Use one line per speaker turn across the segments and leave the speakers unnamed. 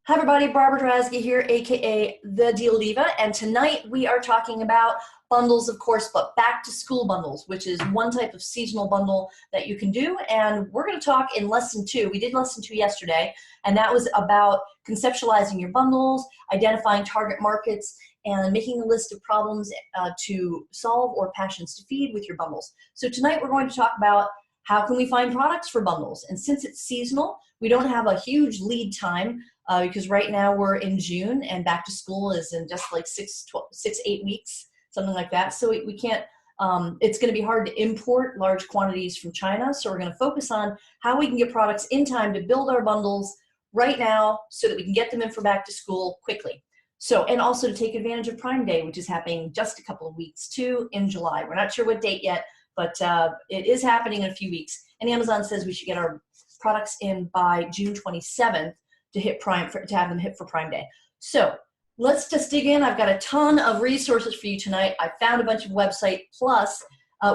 Hi everybody, Barbara Drazgi here, aka The Deal Diva, and tonight we are talking about bundles, of course, but back to school bundles, which is one type of seasonal bundle that you can do. And we're going to talk in lesson 2. We did lesson 2 yesterday, and that was about conceptualizing your bundles, identifying target markets, and making a list of problems to solve or passions to feed with your bundles. So tonight we're going to talk about how can we find products for bundles. And since it's seasonal, we don't have a huge lead time because right now we're in June and back to school is in just like 8 weeks, something like that. So we can't, it's going to be hard to import large quantities from China. So we're going to focus on how we can get products in time to build our bundles right now so that we can get them in for back to school quickly. So, and also to take advantage of Prime Day, which is happening just a couple of weeks too in July. We're not sure what date yet, but it is happening in a few weeks. And Amazon says we should get our products in by June 27th to hit to have them hit for Prime Day. So let's just dig in. I've got a ton of resources for you tonight. I found a bunch of websites plus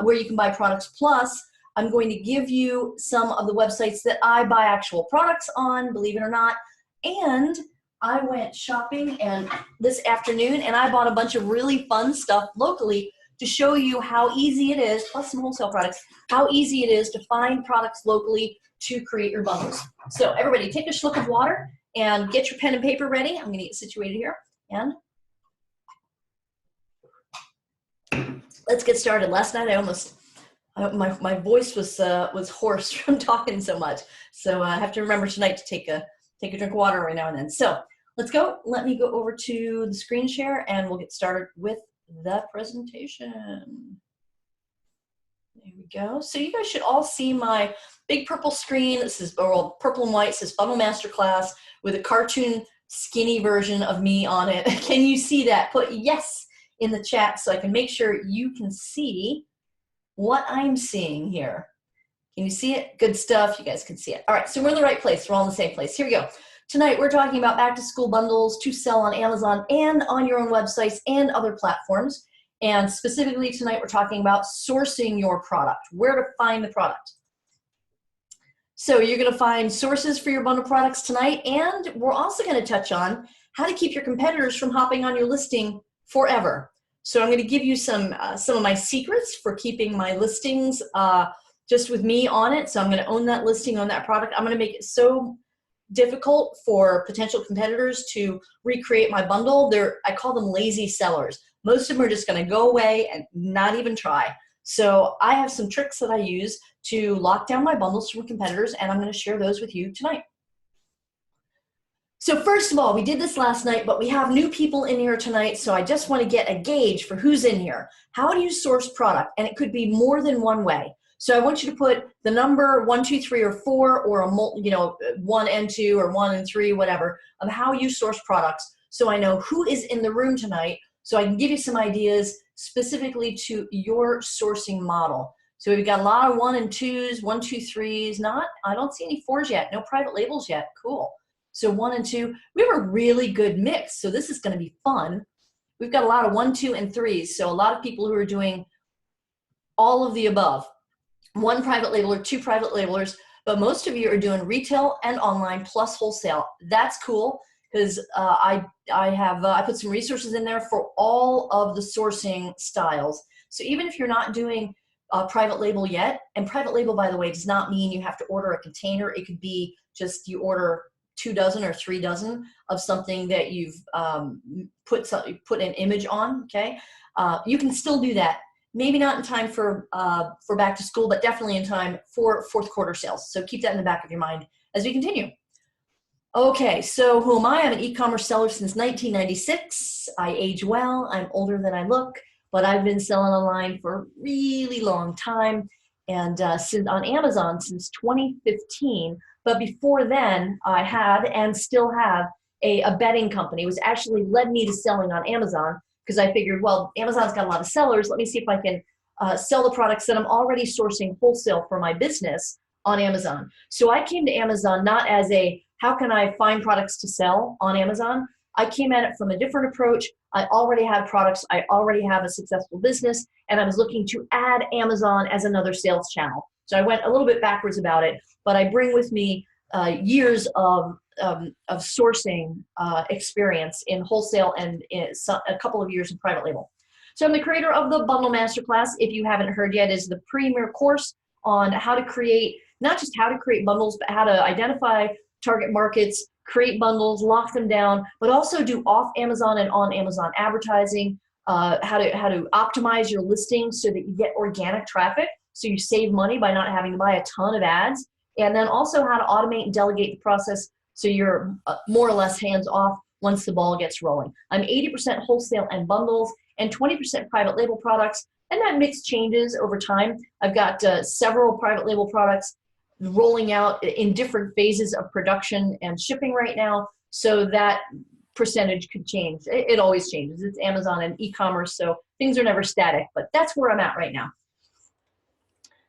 where you can buy products plus. I'm going to give you some of the websites that I buy actual products on, believe it or not. And I went shopping this afternoon and I bought a bunch of really fun stuff locally to show you how easy it is, plus some wholesale products, how easy it is to find products locally to create your bundles. So everybody take a slurp of water and get your pen and paper ready. I'm gonna get situated here and let's get started. Last night my voice was hoarse from talking so much. So I have to remember tonight to take a drink of water every now and then. So let's go. Let me go over to the screen share and we'll get started with the presentation. There we go. So you guys should all see my big purple screen. This is purple and white. It says Bundle Masterclass with a cartoon skinny version of me on it. Can you see that? Put yes in the chat so I can make sure you can see what I'm seeing here. Can you see it? Good stuff. You guys can see it. All right, so we're in the right place. We're all in the same place. Here we go. Tonight we're talking about back to school bundles to sell on Amazon and on your own websites and other platforms. And specifically tonight we're talking about sourcing your product, where to find the product. So you're going to find sources for your bundle products tonight, and we're also going to touch on how to keep your competitors from hopping on your listing forever. So I'm going to give you some of my secrets for keeping my listings just with me on it. So I'm going to own that listing on that product. I'm going to make it so difficult for potential competitors to recreate my bundle. I call them lazy sellers. Most of them are just going to go away and not even try. So I have some tricks that I use to lock down my bundles from competitors, and I'm going to share those with you tonight. So first of all, we did this last night, but we have new people in here tonight, so I just want to get a gauge for who's in here. How do you source product? And it could be more than one way. So I want you to put the number 1, 2, 3, or 4, or a 1 and 2, or 1 and 3, whatever, of how you source products, so I know who is in the room tonight, so I can give you some ideas specifically to your sourcing model. So we've got a lot of 1 and 2s, 1, 2, 3s. I don't see any 4s yet. No private labels yet. Cool. So 1 and 2. We have a really good mix. So this is going to be fun. We've got a lot of 1, 2, and 3s. So a lot of people who are doing all of the above. 1 private labeler, 2 private labelers, but most of you are doing retail and online plus wholesale. That's cool because I put some resources in there for all of the sourcing styles. So even if you're not doing private label yet, and private label, by the way, does not mean you have to order a container. It could be just you order 2 dozen or 3 dozen of something that you've put an image on. Okay, you can still do that. Maybe not in time for back to school, but definitely in time for fourth quarter sales. So keep that in the back of your mind as we continue. Okay, so who am I? I'm an e-commerce seller since 1996. I age well. I'm older than I look, but I've been selling online for a really long time, and since on Amazon since 2015. But before then, I had and still have a bedding company. It was actually led me to selling on Amazon because I figured, well, Amazon's got a lot of sellers. Let me see if I can sell the products that I'm already sourcing wholesale for my business on Amazon. So I came to Amazon not as how can I find products to sell on Amazon? I came at it from a different approach. I already had products. I already have a successful business, and I was looking to add Amazon as another sales channel. So I went a little bit backwards about it, but I bring with me years of of sourcing experience in wholesale and a couple of years in private label. So I'm the creator of the Bundle Masterclass. If you haven't heard yet, is the premier course on how to create, not just how to create bundles, but how to identify target markets, create bundles, lock them down, but also do off Amazon and on Amazon advertising, how to optimize your listings so that you get organic traffic, so you save money by not having to buy a ton of ads, and then also how to automate and delegate the process so you're more or less hands-off once the ball gets rolling. I'm 80% wholesale and bundles and 20% private label products, and that mix changes over time. I've got several private label products rolling out in different phases of production and shipping right now, so that percentage could change. It always changes. It's Amazon and e-commerce, so things are never static, but that's where I'm at right now.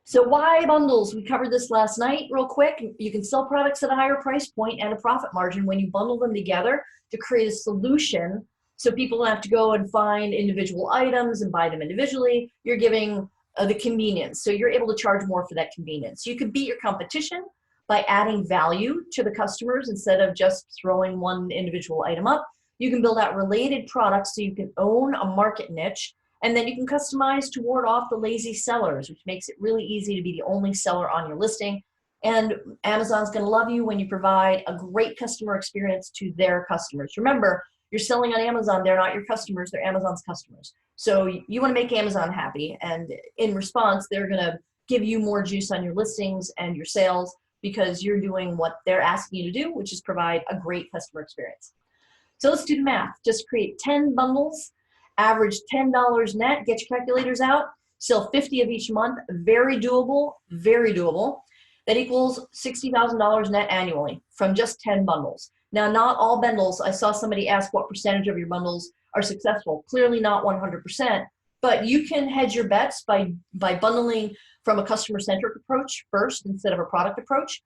So why bundles? We covered this last night real quick. You can sell products at a higher price point and a profit margin when you bundle them together to create a solution so people don't have to go and find individual items and buy them individually. You're giving the convenience, so you're able to charge more for that convenience. You could beat your competition by adding value to the customers instead of just throwing one individual item up. You can build out related products so you can own a market niche, and then you can customize to ward off the lazy sellers, which makes it really easy to be the only seller on your listing. And Amazon's gonna love you when you provide a great customer experience to their customers. Remember, you're selling on Amazon, they're not your customers, they're Amazon's customers. So you wanna make Amazon happy, and in response, they're gonna give you more juice on your listings and your sales because you're doing what they're asking you to do, which is provide a great customer experience. So let's do the math. Just create 10 bundles, average $10 net, get your calculators out, sell 50 of each month, very doable, very doable. That equals $60,000 net annually from just 10 bundles. Now, not all bundles, I saw somebody ask what percentage of your bundles are successful. Clearly not 100%, but you can hedge your bets by bundling from a customer-centric approach first instead of a product approach.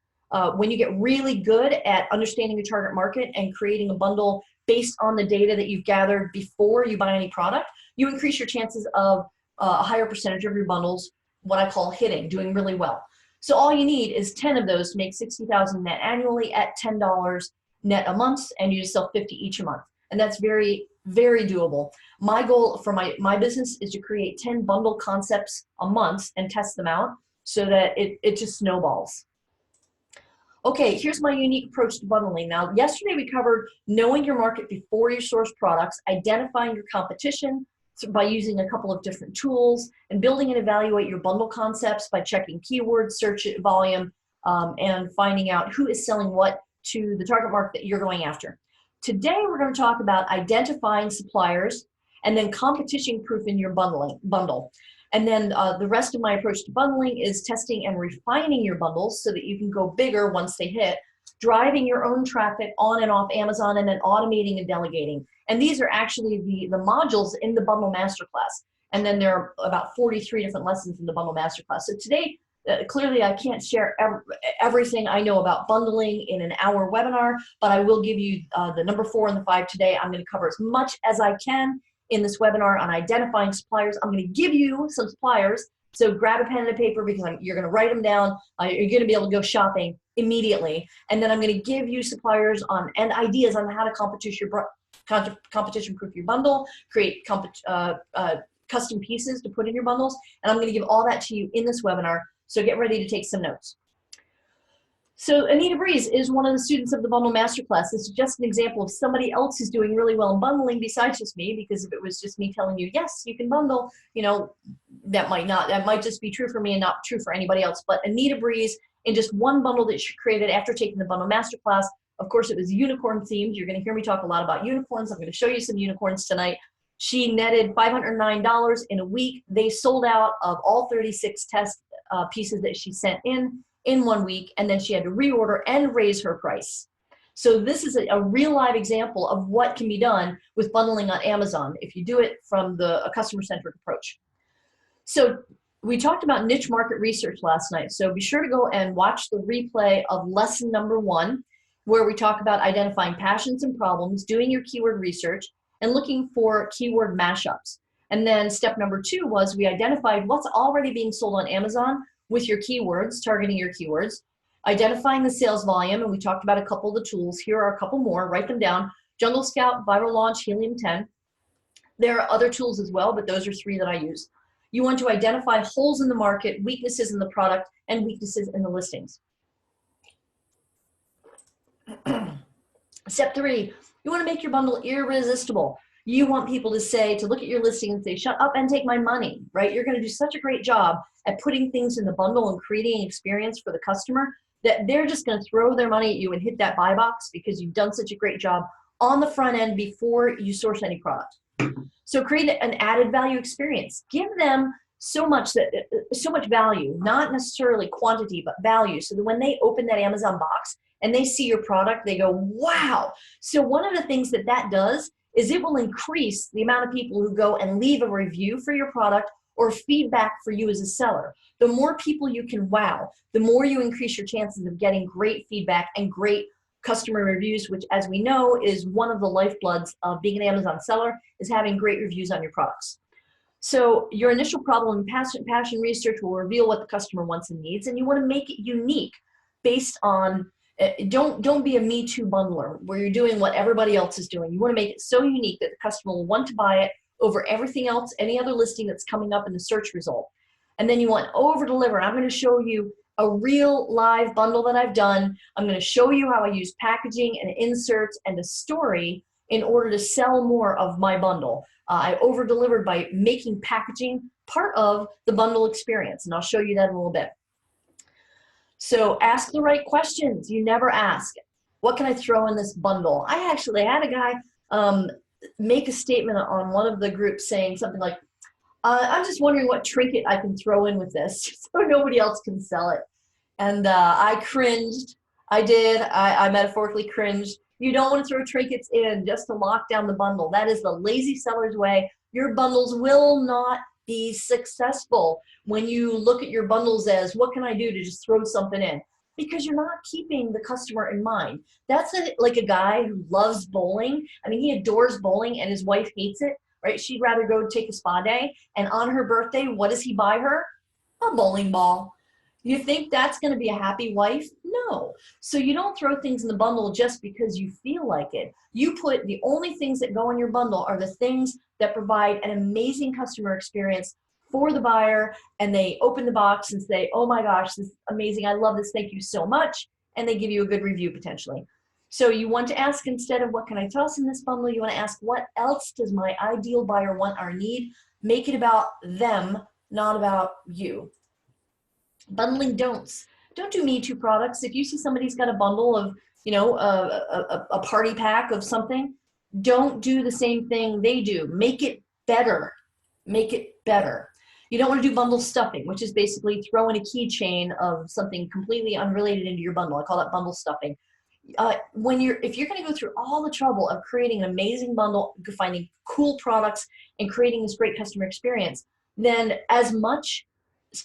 When you get really good at understanding your target market and creating a bundle based on the data that you've gathered before you buy any product, you increase your chances of a higher percentage of your bundles, what I call hitting, doing really well. So all you need is 10 of those to make $60,000 net annually at $10 net a month, and you just sell 50 each a month. And that's very, very doable. My goal for my business is to create 10 bundle concepts a month and test them out so that it just snowballs. Okay, here's my unique approach to bundling. Now, yesterday we covered knowing your market before you source products, identifying your competition by using a couple of different tools, and building and evaluate your bundle concepts by checking keywords, search volume, and finding out who is selling what to the target market that you're going after. Today, we're going to talk about identifying suppliers and then competition-proofing your bundle. And then the rest of my approach to bundling is testing and refining your bundles so that you can go bigger once they hit, driving your own traffic on and off Amazon, and then automating and delegating. And these are actually the modules in the Bundle Masterclass. And then there are about 43 different lessons in the Bundle Masterclass. So today, clearly I can't share everything I know about bundling in an hour webinar, but I will give you the number 4 and the 5 today. I'm going to cover as much as I can in this webinar on identifying suppliers. I'm going to give you some suppliers, so grab a pen and a paper because you're going to write them down. You're going to be able to go shopping immediately, and then I'm going to give you suppliers and ideas on how to competition-proof your bundle, create custom pieces to put in your bundles, and I'm going to give all that to you in this webinar. So get ready to take some notes. So Anita Breeze is one of the students of the Bundle Masterclass. This is just an example of somebody else who's doing really well in bundling besides just me, because if it was just me telling you, yes, you can bundle, you know, that might just be true for me and not true for anybody else. But Anita Breeze, in just one bundle that she created after taking the Bundle Masterclass, of course it was unicorn themed. You're gonna hear me talk a lot about unicorns. I'm gonna show you some unicorns tonight. She netted $509 in a week. They sold out of all 36 test pieces that she sent in 1 week, and then she had to reorder and raise her price. So this is a real live example of what can be done with bundling on Amazon if you do it from a customer-centric approach. So we talked about niche market research last night, so be sure to go and watch the replay of lesson number 1, where we talk about identifying passions and problems, doing your keyword research, and looking for keyword mashups. And then step number 2 was we identified what's already being sold on Amazon with your keywords, targeting your keywords. Identifying the sales volume, and we talked about a couple of the tools. Here are a couple more, write them down. Jungle Scout, Viral Launch, Helium 10. There are other tools as well, but those are 3 that I use. You want to identify holes in the market, weaknesses in the product, and weaknesses in the listings. Step 3, you want to make your bundle irresistible. You want people to look at your listing and say, shut up and take my money, right? You're going to do such a great job at putting things in the bundle and creating an experience for the customer that they're just going to throw their money at you and hit that buy box because you've done such a great job on the front end before you source any product. So create an added value experience. Give them so much value, not necessarily quantity, but value, so that when they open that Amazon box and they see your product, they go, wow. So one of the things that does is it will increase the amount of people who go and leave a review for your product or feedback for you as a seller. The more people you can wow, the more you increase your chances of getting great feedback and great customer reviews, which, as we know, is one of the lifebloods of being an Amazon seller, is having great reviews on your products. So your initial problem and passion research will reveal what the customer wants and needs, and you want to make it unique based on, don't be a Me Too bundler where you're doing what everybody else is doing. You want to make it so unique that the customer will want to buy it over everything else, any other listing that's coming up in the search result. And then you want to over deliver. I'm going to show you a real live bundle that I've done. I'm going to show you how I use packaging and inserts and a story in order to sell more of my bundle. I over delivered by making packaging part of the bundle experience, and I'll show you that in a little bit. So ask the right questions. You never ask, what can I throw in this bundle? I actually had a guy make a statement on one of the groups saying something like, I'm just wondering what trinket I can throw in with this so nobody else can sell it. And I cringed. I did. I metaphorically cringed. You don't want to throw trinkets in just to lock down the bundle. That is the lazy seller's way. Your bundles will not be successful when you look at your bundles as, what can I do to just throw something in? Because you're not keeping the customer in mind. That's like a guy who loves bowling. I mean, he adores bowling and his wife hates it, right? She'd rather go take a spa day. And on her birthday, what does he buy her? A bowling ball. You think that's going to be a happy wife? No. So you don't throw things in the bundle just because you feel like it. You put the only things that go in your bundle are the things that provide an amazing customer experience for the buyer, and they open the box and say, oh my gosh, this is amazing. I love this. Thank you so much. And they give you a good review potentially. So you want to ask, instead of what can I toss in this bundle, you want to ask, what else does my ideal buyer want or need? Make it about them, not about you. Bundling don'ts. Don't do Me Too products. If you see somebody's got a bundle of, a party pack of something, don't do the same thing they do. Make it better. Make it better. You don't want to do bundle stuffing, which is basically throw in a keychain of something completely unrelated into your bundle. I call that bundle stuffing. If you're going to go through all the trouble of creating an amazing bundle, finding cool products, and creating this great customer experience, then as much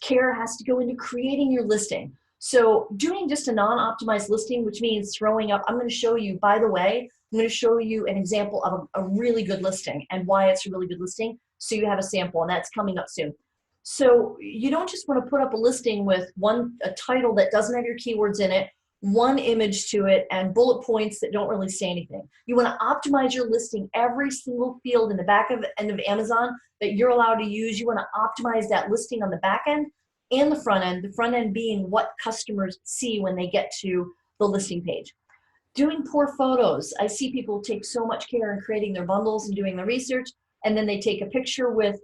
care has to go into creating your listing. So doing just a non-optimized listing, which means throwing up, I'm going to show you, by the way, I'm going to show you an example of a really good listing and why it's a really good listing, so you have a sample, and that's coming up soon. So you don't just want to put up a listing with a title that doesn't have your keywords in it, one image to it, and bullet points that don't really say anything. You want to optimize your listing, every single field in the back end of Amazon that you're allowed to use. You want to optimize that listing on the back end and the front end being what customers see when they get to the listing page. Doing poor photos. I see people take so much care in creating their bundles and doing the research, and then they take a picture with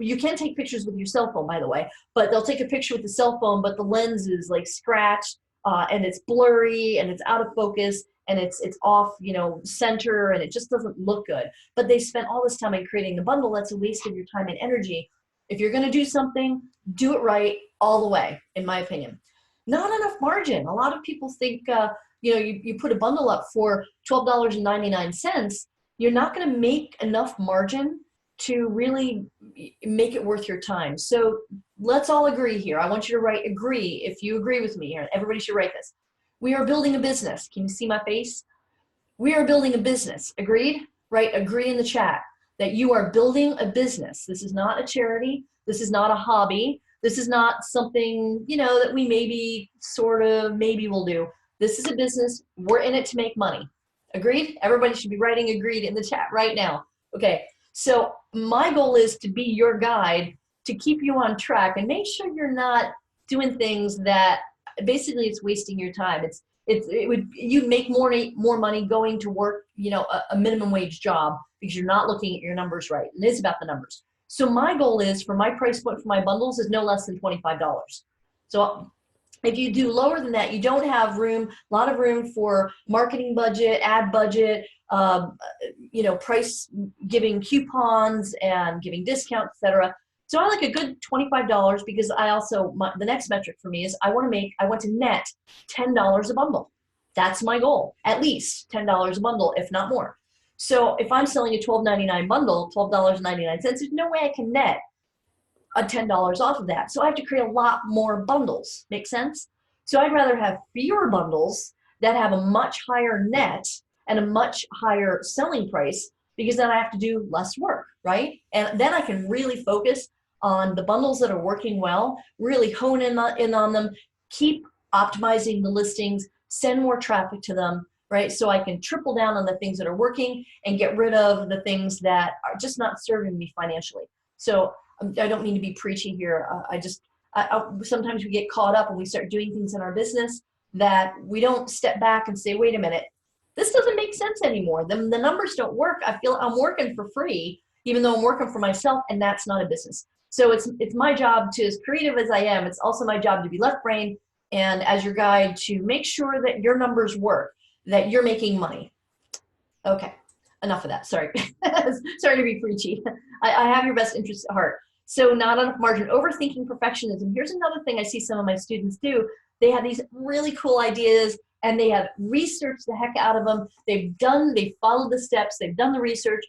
you can take pictures with your cell phone, by the way, but they'll take a picture with the cell phone, but the lens is like scratched, and it's blurry, and it's out of focus, and it's off, center, and it just doesn't look good. But they spent all this time in creating the bundle. That's a waste of your time and energy. If you're going to do something, do it right all the way, in my opinion. Not enough margin. A lot of people think, you put a bundle up for $12.99. You're not going to make enough margin to really make it worth your time. So let's all agree here. I want you to write agree if you agree with me here. Everybody should write this. We are building a business. Can you see my face? We are building a business. Agreed? Right? Agree in the chat that you are building a business. This is not a charity. This is not a hobby. This is not something, you know, that we maybe sort of maybe will do. This is a business. We're in it to make money. Agreed? Everybody should be writing agreed in the chat right now. Okay. So my goal is to be your guide to keep you on track and make sure you're not doing things that basically it's wasting your time. You'd make more money going to work, you know, a minimum wage job because you're not looking at your numbers right. And it's about the numbers. So my goal is for my price point for my bundles is no less than $25. So if you do lower than that, you don't have room, a lot of room for marketing budget, ad budget, you know, price giving coupons and giving discounts, etc. So I like a good $25 because I also, the next metric for me is I want to net $10 a bundle. That's my goal, at least $10 a bundle, if not more. So if I'm selling a $12.99 bundle, $12.99, there's no way I can net a $10 off of that. So I have to create a lot more bundles. Make sense? So I'd rather have fewer bundles that have a much higher net and a much higher selling price because then I have to do less work, right? And then I can really focus on the bundles that are working well, really hone in on them, keep optimizing the listings, send more traffic to them, right? So I can triple down on the things that are working and get rid of the things that are just not serving me financially. So I don't mean to be preachy here. Sometimes we get caught up and we start doing things in our business that we don't step back and say, wait a minute, this doesn't make sense anymore. The numbers don't work. I feel I'm working for free, even though I'm working for myself, and that's not a business. So it's my job to, as creative as I am, it's also my job to be left brain and as your guide to make sure that your numbers work, that you're making money. Okay, enough of that. Sorry. Sorry to be preachy. I have your best interests at heart. So not enough margin, overthinking perfectionism. Here's another thing I see some of my students do. They have these really cool ideas and they have researched the heck out of them. They've followed the steps, they've done the research,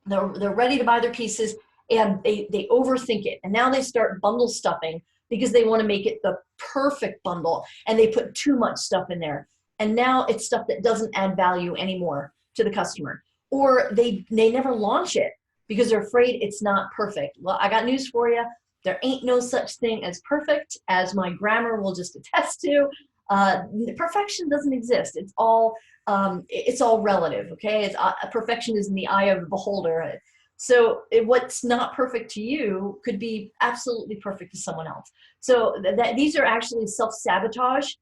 they're ready to buy their pieces, and they overthink it. And now they start bundle stuffing because they want to make it the perfect bundle and they put too much stuff in there. And now it's stuff that doesn't add value anymore to the customer. Or they never launch it because they're afraid it's not perfect. Well, I got news for you. There ain't no such thing as perfect, as my grammar will just attest to. Perfection doesn't exist. It's all relative, okay? Perfection is in the eye of the beholder. So what's not perfect to you could be absolutely perfect to someone else. So these are actually self-sabotage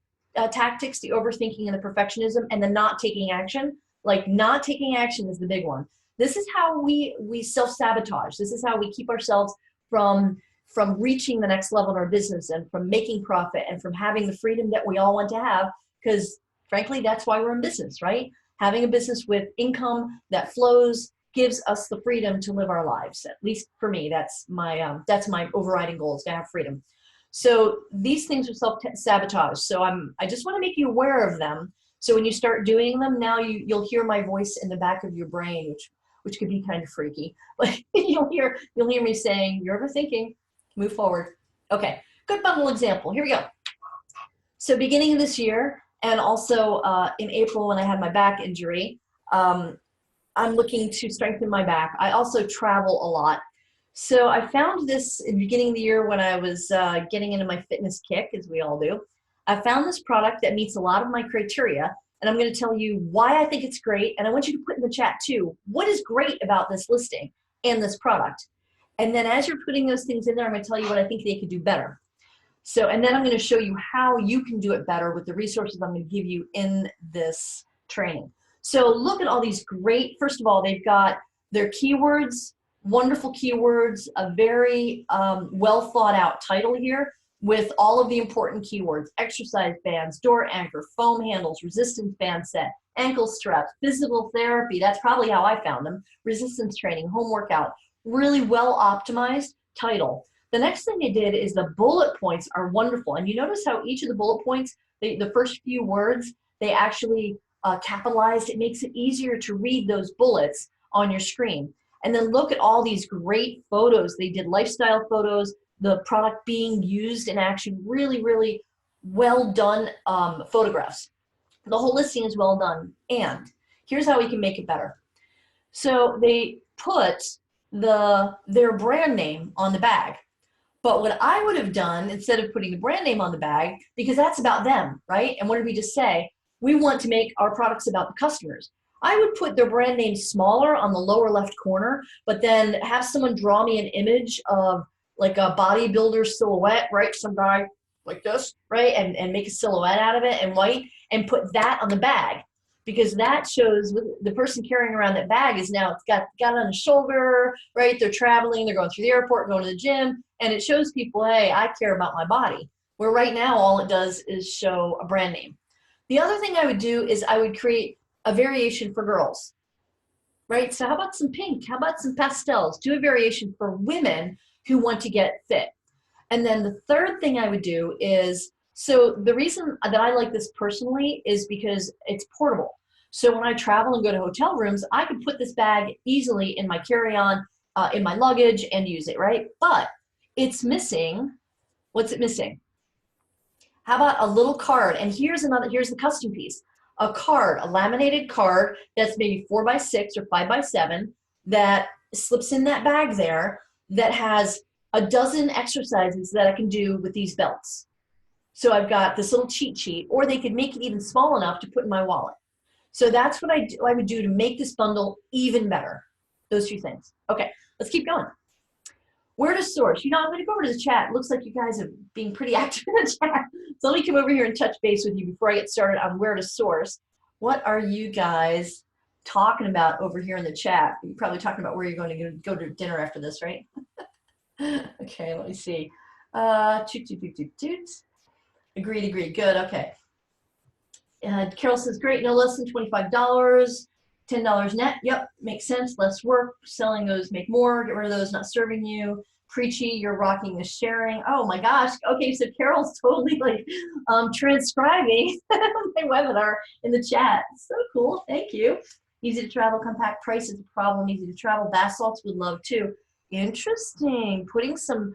tactics, the overthinking and the perfectionism, and the not taking action. Like not taking action is the big one. This is how we self-sabotage. This is how we keep ourselves from reaching the next level in our business and from making profit and from having the freedom that we all want to have, because frankly, that's why we're in business, right? Having a business with income that flows gives us the freedom to live our lives. At least for me, that's my overriding goal, is to have freedom. So these things are self-sabotage. So I just want to make you aware of them. So when you start doing them, now you'll hear my voice in the back of your brain, which could be kind of freaky, but you'll hear me saying, you're overthinking, move forward. Okay, good bundle example. Here we go. So beginning of this year, and also in April when I had my back injury, I'm looking to strengthen my back. I also travel a lot. So I found this in the beginning of the year when I was getting into my fitness kick, as we all do. I found this product that meets a lot of my criteria, and I'm going to tell you why I think it's great, and I want you to put in the chat too, what is great about this listing and this product? And then as you're putting those things in there, I'm going to tell you what I think they could do better. So, and then I'm going to show you how you can do it better with the resources I'm going to give you in this training. So look at all these great, first of all, they've got their keywords, wonderful keywords, a very well thought out title here with all of the important keywords: exercise bands, door anchor, foam handles, resistance band set, ankle straps, physical therapy. That's probably how I found them. Resistance training, home workout, really well optimized title. The next thing they did is the bullet points are wonderful. And you notice how each of the bullet points, the first few words, they actually capitalized. It makes it easier to read those bullets on your screen. And then look at all these great photos. They did lifestyle photos, the product being used in action, really, really well done photographs. The whole listing is well done. And here's how we can make it better. So they put their brand name on the bag, But what I would have done, instead of putting the brand name on the bag, because that's about them, right? And what did we just say? We want to make our products about the customers. I would put their brand name smaller on the lower left corner, but then have someone draw me an image of like a bodybuilder silhouette, right? Some guy like this, right? And make a silhouette out of it in white and put that on the bag. Because that shows the person carrying around that bag is now, it's got it on the shoulder, right? They're traveling, they're going through the airport, going to the gym, and it shows people, hey, I care about my body. Where right now, all it does is show a brand name. The other thing I would do is I would create a variation for girls, right? So how about some pink? How about some pastels? Do a variation for women who want to get fit. And then the third thing I would do is, so the reason that I like this personally is because it's portable. So when I travel and go to hotel rooms, I can put this bag easily in my carry-on, in my luggage and use it, right? But it's missing, what's it missing? How about a little card? And here's the custom piece. A card, a laminated card that's maybe 4x6 or 5x7 that slips in that bag there that has a dozen exercises that I can do with these belts. So I've got this little cheat sheet, or they could make it even small enough to put in my wallet. So that's what I would do to make this bundle even better. Those two things. Okay, let's keep going. Where to source? You know, I'm going to go over to the chat. It looks like you guys are being pretty active in the chat. So let me come over here and touch base with you before I get started on where to source. What are you guys talking about over here in the chat? You're probably talking about where you're going to go to dinner after this, right? Okay, let me see. Agreed. Good. Okay. Carol says, great. No less than $25. $10 net. Yep. Makes sense. Less work. Selling those make more. Get rid of those not serving you. Preachy. You're rocking the sharing. Oh my gosh. Okay. So Carol's totally like transcribing my webinar in the chat. So cool. Thank you. Easy to travel. Compact price is a problem. Easy to travel. Bath salts would love too. Interesting. Putting some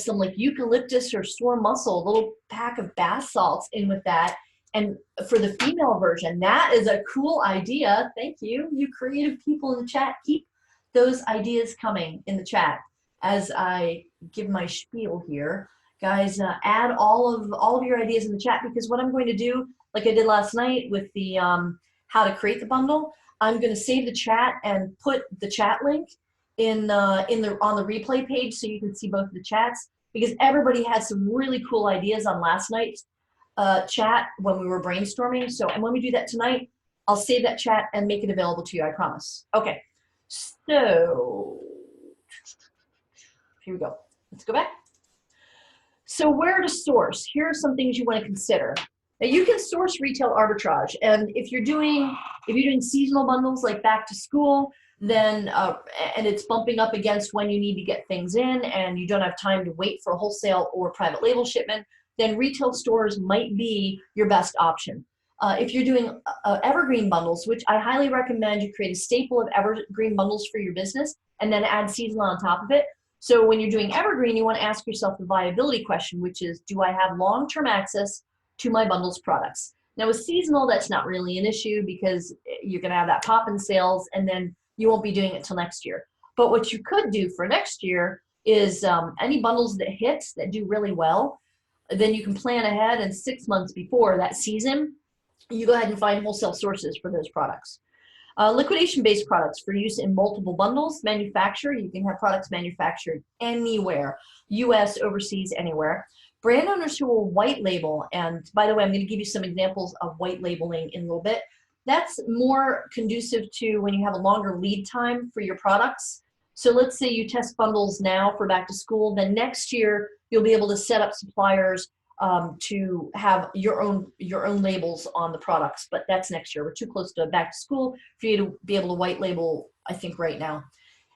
like eucalyptus or sore mussel, a little pack of bath salts in with that. And for the female version, that is a cool idea. Thank you. You creative people in the chat, keep those ideas coming in the chat as I give my spiel here. Guys, add all of your ideas in the chat, because what I'm going to do, like I did last night with the how to create the bundle, I'm going to save the chat and put the chat link on the replay page so you can see both of the chats, because everybody had some really cool ideas on last night's chat when we were brainstorming. So, and when we do that tonight, I'll save that chat and make it available to you, I promise. Okay, so here we go. Let's go back. So where to source? Here are some things you want to consider. Now you can source retail arbitrage, and if you're doing seasonal bundles like back to school, then and it's bumping up against when you need to get things in and you don't have time to wait for a wholesale or private label shipment, then retail stores might be your best option. If you're doing evergreen bundles, which I highly recommend you create a staple of evergreen bundles for your business and then add seasonal on top of it. So when you're doing evergreen, you want to ask yourself the viability question, which is, do I have long-term access to my bundles products? Now with seasonal, that's not really an issue because you're going to have that pop in sales and then you won't be doing it till next year. But what you could do for next year is any bundles that hit that do really well, then you can plan ahead, and 6 months before that season, you go ahead and find wholesale sources for those products. Liquidation-based products for use in multiple bundles. Manufacturer, you can have products manufactured anywhere, US, overseas, anywhere. Brand owners who will white label, and by the way, I'm going to give you some examples of white labeling in a little bit. That's more conducive to when you have a longer lead time for your products. So let's say you test bundles now for back to school, then next year you'll be able to set up suppliers to have your own labels on the products, but that's next year. We're too close to back to school for you to be able to white label, I think, right now.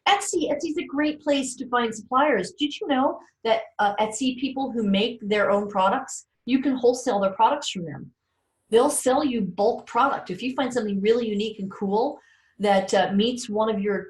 Etsy's a great place to find suppliers. Did you know that Etsy people who make their own products, you can wholesale their products from them? They'll sell you bulk product. If you find something really unique and cool that meets one of your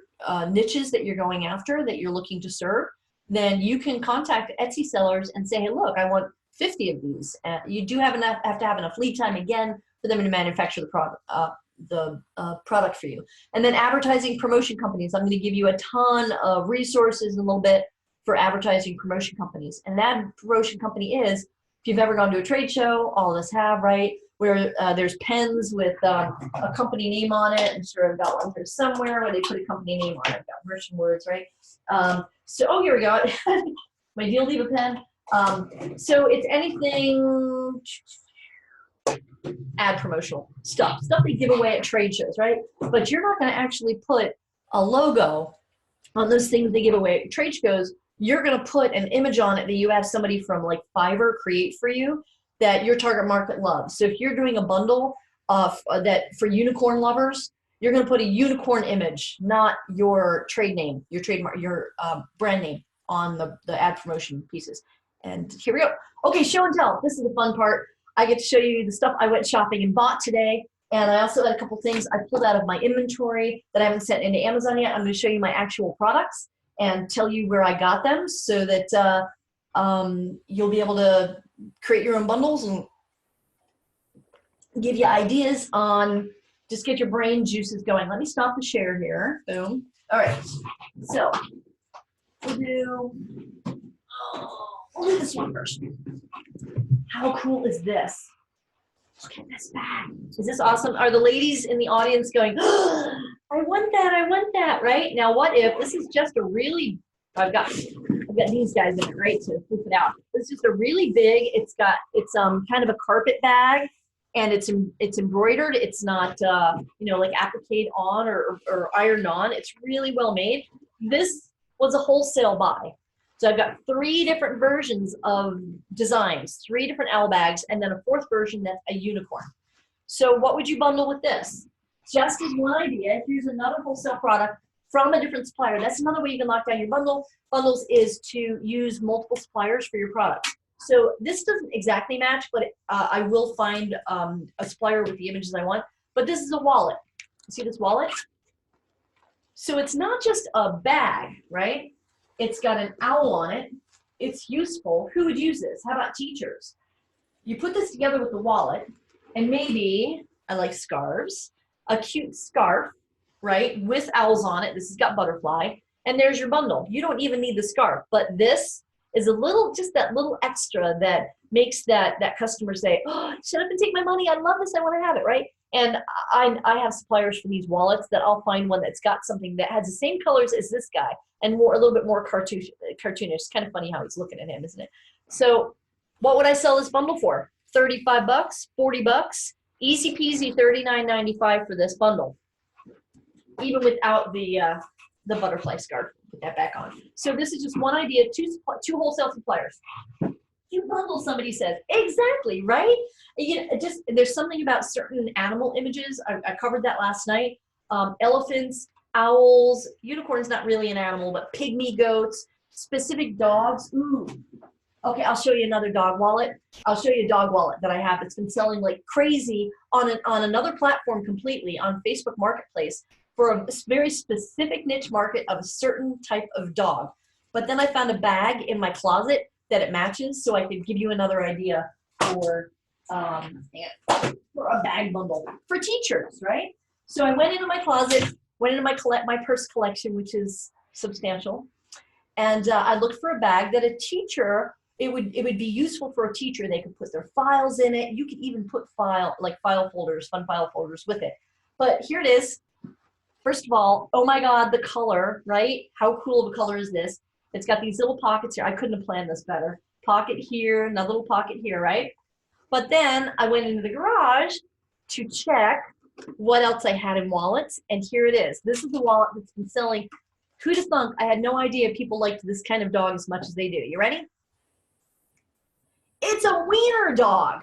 niches that you're going after, that you're looking to serve, then you can contact Etsy sellers and say, hey, look, I want 50 of these. You do have to have enough lead time again for them to manufacture the product for you. And then advertising promotion companies. I'm going to give you a ton of resources in a little bit for advertising promotion companies. And that promotion company is, if you've ever gone to a trade show, all of us have, right? Where there's pens with a company name on it, and sort of got one here somewhere where they put a company name on it. I've got Merchant Words, right? So, oh, here we go. My deal leave a pen. So it's anything ad promotional stuff they give away at trade shows, right? But you're not going to actually put a logo on those things they give away at trade shows. You're going to put an image on it that you have somebody from like Fiverr create for you that your target market loves. So if you're doing a bundle that for unicorn lovers, you're going to put a unicorn image, not your trade name, your trademark, your brand name on the ad promotion pieces. And here we go. Okay, show and tell. This is the fun part. I get to show you the stuff I went shopping and bought today. And I also had a couple things I pulled out of my inventory that I haven't sent into Amazon yet. I'm going to show you my actual products and tell you where I got them so that you'll be able to create your own bundles and give you ideas on, just get your brain juices going. Let me stop the share here. Boom. All right. So we'll do this one first. How cool is this? Look at this bag. Is this awesome? Are the ladies in the audience going, oh, I want that, right? Now what if this is just a really, I've got these guys in it, right, to flip it out. This is just a really big, it's kind of a carpet bag, and it's embroidered. It's not, like appliqued on or ironed on. It's really well made. This was a wholesale buy. So I've got 3 different versions of designs, 3 different owl bags, and then a 4th version that's a unicorn. So what would you bundle with this? Just as one idea, here's another wholesale product from a different supplier. That's another way you can lock down your bundles is to use multiple suppliers for your product. So this doesn't exactly match, but I will find a supplier with the images I want. But this is a wallet. See this wallet? So it's not just a bag, right? It's got an owl on it. It's useful. Who would use this? How about teachers? You put this together with the wallet, and maybe, I like scarves, a cute scarf, right, with owls on it. This has got butterfly, and there's your bundle. You don't even need the scarf, but this is just that little extra that makes that customer say, oh, shut up and take my money. I love this. I want to have it, right? And I have suppliers for these wallets that I'll find one that's got something that has the same colors as this guy and a little bit more cartoonish. It's kind of funny how he's looking at him, isn't it? So what would I sell this bundle for? 35 bucks, 40 bucks, easy peasy, $39.95 for this bundle, even without the butterfly scarf. Put that back on. So this is just one idea, two wholesale suppliers. You bundle, somebody says. Exactly, right? There's something about certain animal images. I covered that last night. Elephants, owls, unicorn's not really an animal, but pygmy goats, specific dogs. Ooh. Okay, I'll show you another dog wallet. I'll show you a dog wallet that I have that's been selling like crazy on another platform completely, on Facebook Marketplace, for a very specific niche market of a certain type of dog. But then I found a bag in my closet that it matches, so I could give you another idea for a bag bundle for teachers, right? So I went into my closet, went into my purse collection, which is substantial, and I looked for a bag that a teacher, it would be useful for a teacher. They could put their files in it. You could even put fun file folders with it. But here it is. First of all, oh my God, the color, right? How cool of a color is this? It's got these little pockets here. I couldn't have planned this better. Pocket here, another little pocket here, right? But then I went into the garage to check what else I had in wallets, and here it is. This is the wallet that's been selling. Who'd have thunk? I had no idea people liked this kind of dog as much as they do. You ready? It's a wiener dog.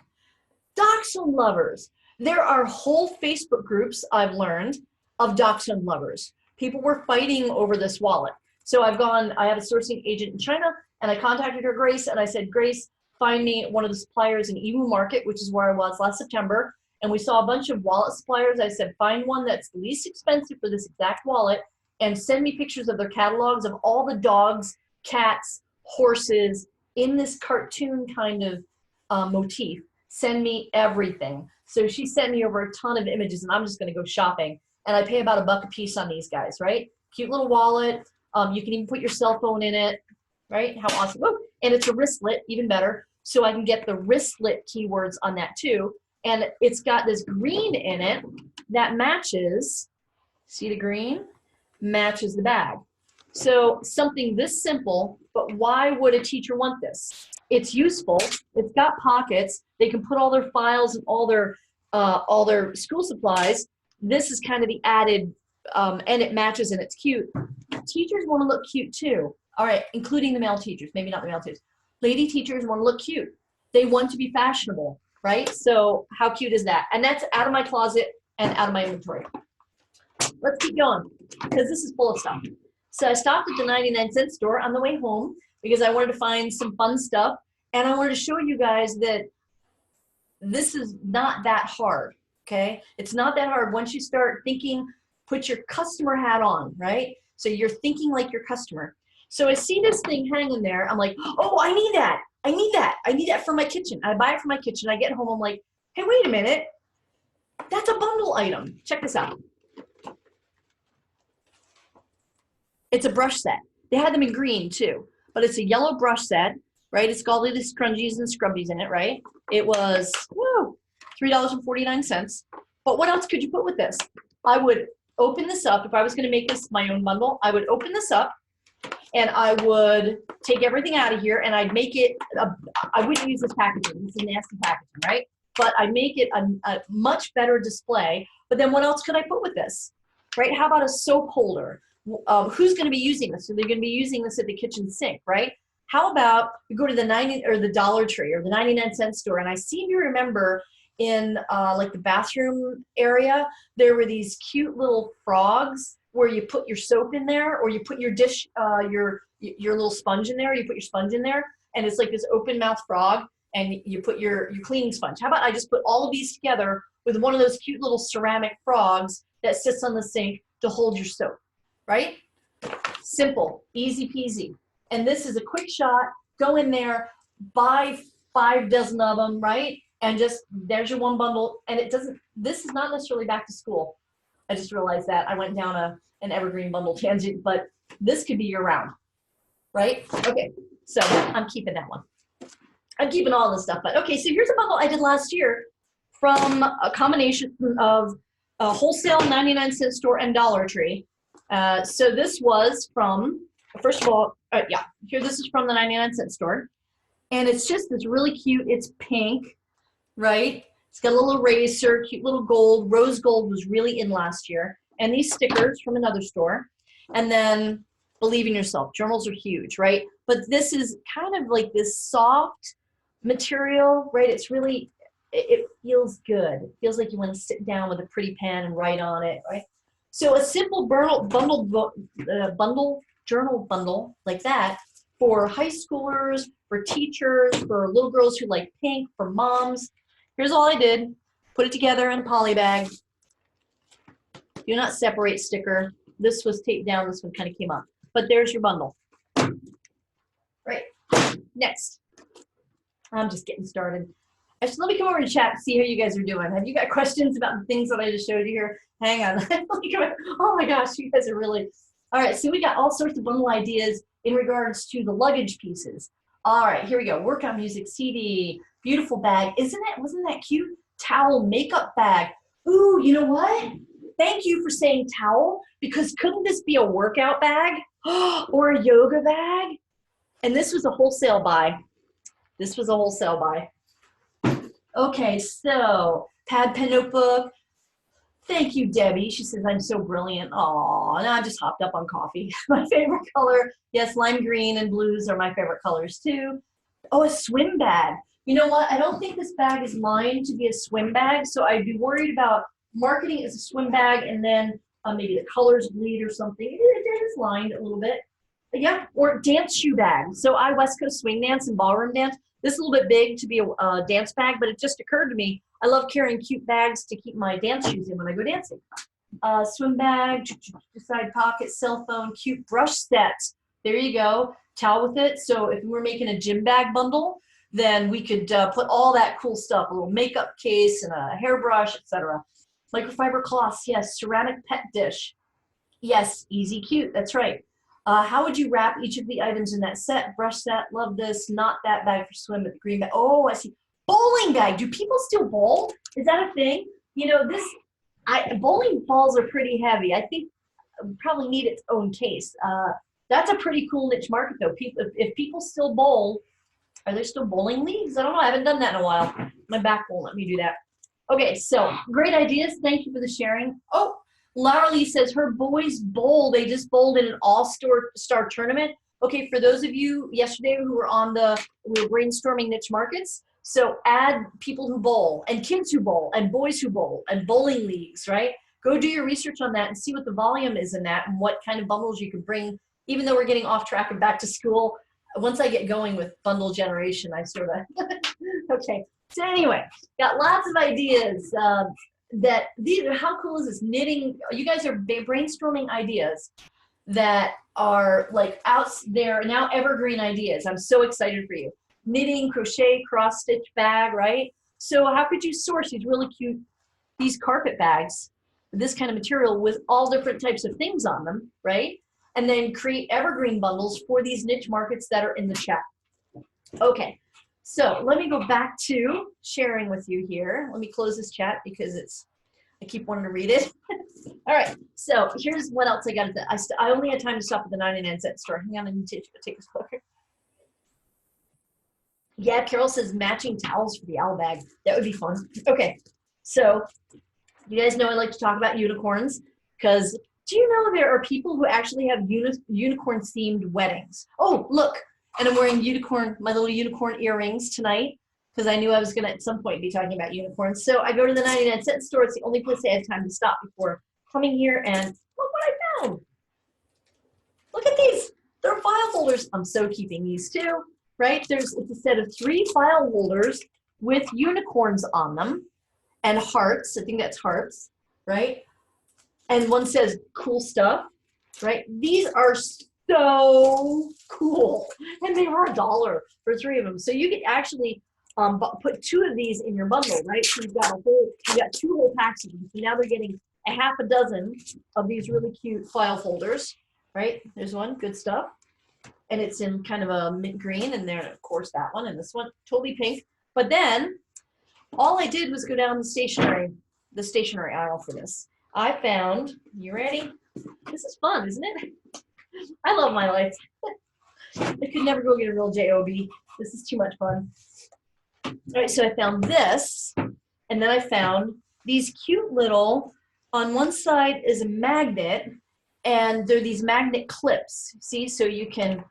Dachshund lovers. There are whole Facebook groups, I've learned, of dachshund lovers. People were fighting over this wallet. So I have a sourcing agent in China, and I contacted her, Grace, and I said, Grace, find me one of the suppliers in Emu Market, which is where I was last September. And we saw a bunch of wallet suppliers. I said, find one that's the least expensive for this exact wallet, and send me pictures of their catalogs of all the dogs, cats, horses in this cartoon kind of motif. Send me everything. So she sent me over a ton of images, and I'm just going to go shopping. And I pay about $1 a piece on these guys, right? Cute little wallet. You can even put your cell phone in it. right? How awesome. Oh, and it's a wristlet, even better. So I can get the wristlet keywords on that too. And it's got this green in it that matches, see the green? Matches the bag. So something this simple, but why would a teacher want this? It's useful. It's got pockets. They can put all their files and all their school supplies. This is kind of the added, and it matches and it's cute. Teachers want to look cute too. All right, including the male teachers, maybe not the male teachers. Lady teachers want to look cute. They want to be fashionable, right? So how cute is that? And that's out of my closet and out of my inventory. Let's keep going because this is full of stuff. So I stopped at the 99-cent store on the way home because I wanted to find some fun stuff. And I wanted to show you guys that this is not that hard, okay? It's not that hard once you start thinking, put your customer hat on, right? So you're thinking like your customer. So I see this thing hanging there. I'm like, oh, I need that. I need that. I need that for my kitchen. I buy it for my kitchen. I get home. I'm like, hey, wait a minute. That's a bundle item. Check this out. It's a brush set. They had them in green too, but it's a yellow brush set, right? It's got all the scrunchies and scrubbies in it, right? It was $3.49. But what else could you put with this? I would open this up. If I was going to make this my own bundle, I would open this up and I would take everything out of here and I'd make it, I wouldn't use this packaging. This is nasty packaging, right? But I'd make it a much better display. But then what else could I put with this, right? How about a soap holder? Who's going to be using this? So they're going to be using this at the kitchen sink, right? How about you go to the Dollar Tree or the 99-cent store, and I seem to remember in like the bathroom area, there were these cute little frogs where you put your soap in there, or you put your dish, your little sponge in there. You put your sponge in there, and it's like this open mouth frog, and you put your cleaning sponge. How about I just put all of these together with one of those cute little ceramic frogs that sits on the sink to hold your soap, right? Simple, easy peasy. And this is a quick shot. Go in there, buy 5 dozen of them, right? And just, there's your one bundle. And it doesn't, this is not necessarily back to school. I just realized that. I went down an evergreen bundle tangent, but this could be year round, right? Okay, so I'm keeping that one. I'm keeping all this stuff, but okay, so here's a bundle I did last year from a combination of a wholesale 99-cent store and Dollar Tree. So this was from, first of all, this is from the 99-cent store. And it's just this really cute, it's pink, right? It's got a little eraser, cute little gold. Rose gold was really in last year. And these stickers from another store. And then believe in yourself. Journals are huge, right? But this is kind of like this soft material, right? It's really, it feels good. It feels like you want to sit down with a pretty pen and write on it, right? So a simple journal bundle like that for high schoolers, for teachers, for little girls who like pink, for moms. Here's all I did. Put it together in a poly bag. Do not separate sticker. This was taped down. This one kind of came up. But there's your bundle. Right. Next. I'm just getting started. Let me come over and chat and see how you guys are doing. Have you got questions about the things that I just showed you here? Hang on. Oh my gosh, you guys are really. All right, so we got all sorts of bundle ideas in regards to the luggage pieces. All right, here we go. Workout music, CD, beautiful bag. Wasn't that cute? Towel, makeup bag. Ooh, you know what? Thank you for saying towel, because couldn't this be a workout bag or a yoga bag? And this was a wholesale buy. This was a wholesale buy. Okay, so pad, pen, notebook. Thank you, Debbie. She says, I'm so brilliant. Aw, and I just hopped up on coffee. My favorite color. Yes, lime green and blues are my favorite colors too. Oh, a swim bag. You know what? I don't think this bag is lined to be a swim bag, so I'd be worried about marketing as a swim bag and then maybe the colors bleed or something. It is lined a little bit. But yeah, or dance shoe bag. So I West Coast swing dance and ballroom dance. This is a little bit big to be a dance bag, but it just occurred to me, I love carrying cute bags to keep my dance shoes in when I go dancing. Swim bag, side pocket, cell phone, cute brush set. There you go, towel with it. So if we're making a gym bag bundle, then we could put all that cool stuff, a little makeup case and a hairbrush, etc. Microfiber cloths, yes. Ceramic pet dish. Yes, easy cute, that's right. How would you wrap each of the items in that set? Brush set, love this, not that bag for swim, but the green bag. Oh, I see. Bowling bag. Do people still bowl? Is that a thing? You know, bowling balls are pretty heavy. I think probably need its own case. That's a pretty cool niche market though. People, if people still bowl, are there still bowling leagues? I don't know. I haven't done that in a while. My back won't let me do that. Okay, so great ideas. Thank you for the sharing. Oh, Laura Lee says her boys bowl. They just bowled in an all-star tournament. Okay, for those of you yesterday who were we were brainstorming niche markets. So add people who bowl and kids who bowl and boys who bowl and bowling leagues, right? Go do your research on that and see what the volume is in that and what kind of bundles you can bring. Even though we're getting off track and back to school, once I get going with bundle generation, I sort of, okay. So anyway, got lots of ideas how cool is this? Knitting, you guys are brainstorming ideas that are like out there, now evergreen ideas. I'm so excited for you. Knitting, crochet, cross stitch bag, right? So how could you source these really cute, these carpet bags, this kind of material with all different types of things on them, right? And then create evergreen bundles for these niche markets that are in the chat. Okay, so let me go back to sharing with you here. Let me close this chat because I keep wanting to read it. All right, so here's what else I got. I only had time to stop at the 99-cent store. Hang on, I need to take a look. Yeah, Carol says matching towels for the owl bag. That would be fun. Okay, so you guys know I like to talk about unicorns because do you know there are people who actually have unicorn-themed weddings? Oh, look, and I'm wearing my little unicorn earrings tonight because I knew I was going to at some point be talking about unicorns. So I go to the 99-cent store. It's the only place I have time to stop before coming here, and look what I found. Look at these. They're file folders. I'm so keeping these too, right? It's a set of 3 file holders with unicorns on them and hearts. I think that's hearts, right? And one says cool stuff, right? These are so cool. And they were $1 for 3 of them. So you could actually put 2 of these in your bundle, right? So you got 2 whole packs of them. So now they're getting a half a dozen of these really cute file folders, right? There's one, good stuff. And it's in kind of a mint green, and there, of course, that one, and this one, totally pink. But then all I did was go down the stationery aisle for this. I found, you ready? This is fun, isn't it? I love my life. I could never go get a real job. This is too much fun. All right, so I found this, and then I found these cute little, on one side is a magnet, and they're these magnet clips, see? So you can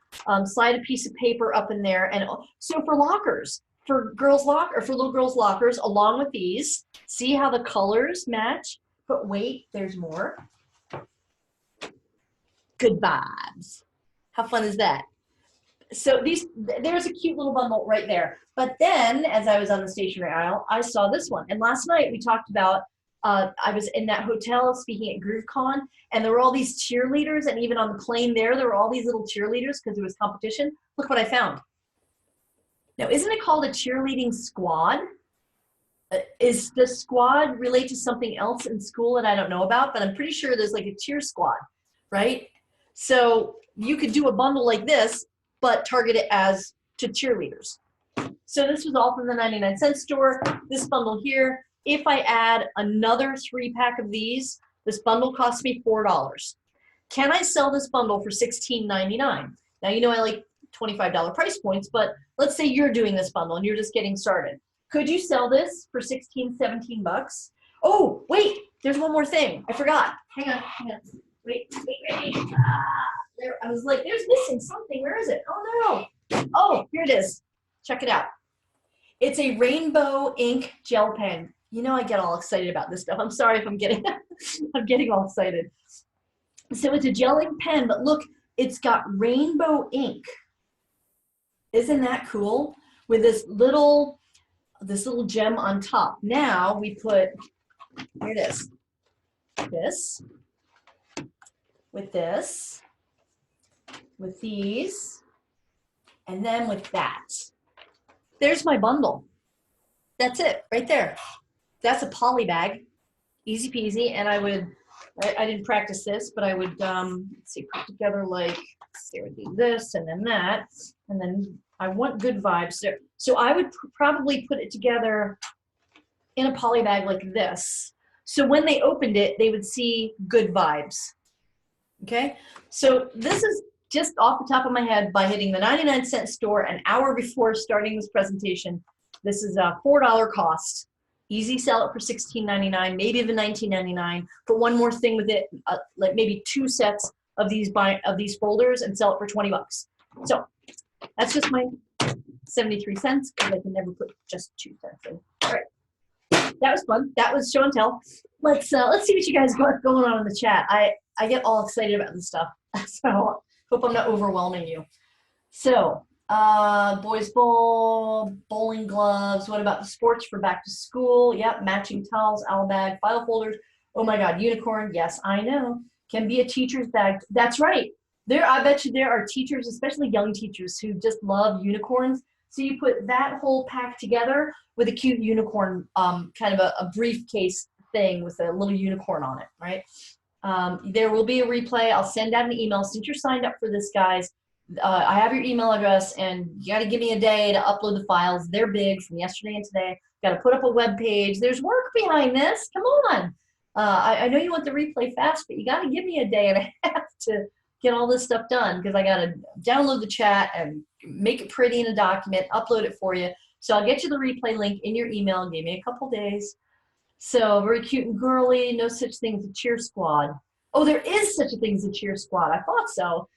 slide a piece of paper up in there, and so for lockers, for little girls' lockers, along with these, see how the colors match? But wait, there's more. Good vibes. How fun is that? So there's a cute little bundle right there. But then, as I was on the stationery aisle, I saw this one. And last night we talked about, I was in that hotel speaking at GrooveCon, and there were all these cheerleaders, and even on the plane there were all these little cheerleaders because it was competition. Look what I found. Now, isn't it called a cheerleading squad? Is the squad relate to something else in school that I don't know about? But I'm pretty sure there's like a cheer squad, right? So you could do a bundle like this, but target it as to cheerleaders. So this was all from the 99-cent store. This bundle here, if I add another 3-pack of these, this bundle costs me $4. Can I sell this bundle for $16.99? Now, you know I like $25 price points, but let's say you're doing this bundle and you're just getting started. Could you sell this for 16, 17 bucks? Oh, wait, there's one more thing. I forgot. Hang on. Wait. There, I was like, there's missing something. Where is it? Oh, no. Oh, here it is. Check it out. It's a rainbow ink gel pen. You know I get all excited about this stuff. I'm sorry if I'm getting all excited. So it's a gel ink pen, but look, it's got rainbow ink. Isn't that cool? With this little gem on top. Now we put, here it is, this, with this, with these, and then with that. There's my bundle. That's it, right there. That's a poly bag, easy peasy, and I would I didn't practice this, but I would, let's see, put together like, let's see, I would do this and then that, and then I want good vibes. So I would probably put it together in a poly bag like this. So when they opened it, they would see good vibes. Okay, so this is just off the top of my head by hitting the 99-cent store an hour before starting this presentation. This is a $4 cost. Easy sell it for $16.99, maybe even $19.99. Put one more thing with it, like maybe 2 sets of these folders and sell it for 20 bucks. So that's just my 73 cents because I can never put just 2 cents in. All right, that was fun. That was show and tell. Let's see what you guys got going on in the chat. I get all excited about this stuff, so hope I'm not overwhelming you. So, boys bowl, bowling gloves. What about the sports for back to school? Yep, matching towels, owl bag, file folders. Oh my God, unicorn. Yes, I know. Can be a teacher's bag. That's right. I bet you there are teachers, especially young teachers, who just love unicorns. So you put that whole pack together with a cute unicorn, kind of a briefcase thing with a little unicorn on it, right? There will be a replay. I'll send out an email since you're signed up for this, guys. I have your email address, and you got to give me a day to upload the files. They're big from yesterday and today. Got to put up a web page. There's work behind this. Come on. I know you want the replay fast, but you got to give me a day and a half to get all this stuff done because I got to download the chat and make it pretty in a document, upload it for you. So I'll get you the replay link in your email. Give me a couple days. So very cute and girly. No such thing as a cheer squad. Oh, there is such a thing as a cheer squad. I thought so.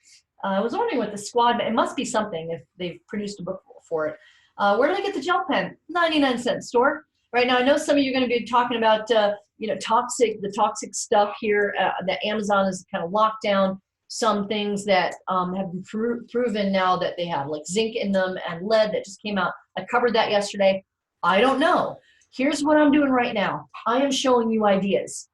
I was wondering what the squad, it must be something if they've produced a book for it. Where did I get the gel pen? 99-cent store. Right now, I know some of you are going to be talking about, the toxic stuff here that Amazon has kind of locked down some things that have been proven now that they have like zinc in them and lead that just came out. I covered that yesterday. I don't know. Here's what I'm doing right now. I am showing you ideas.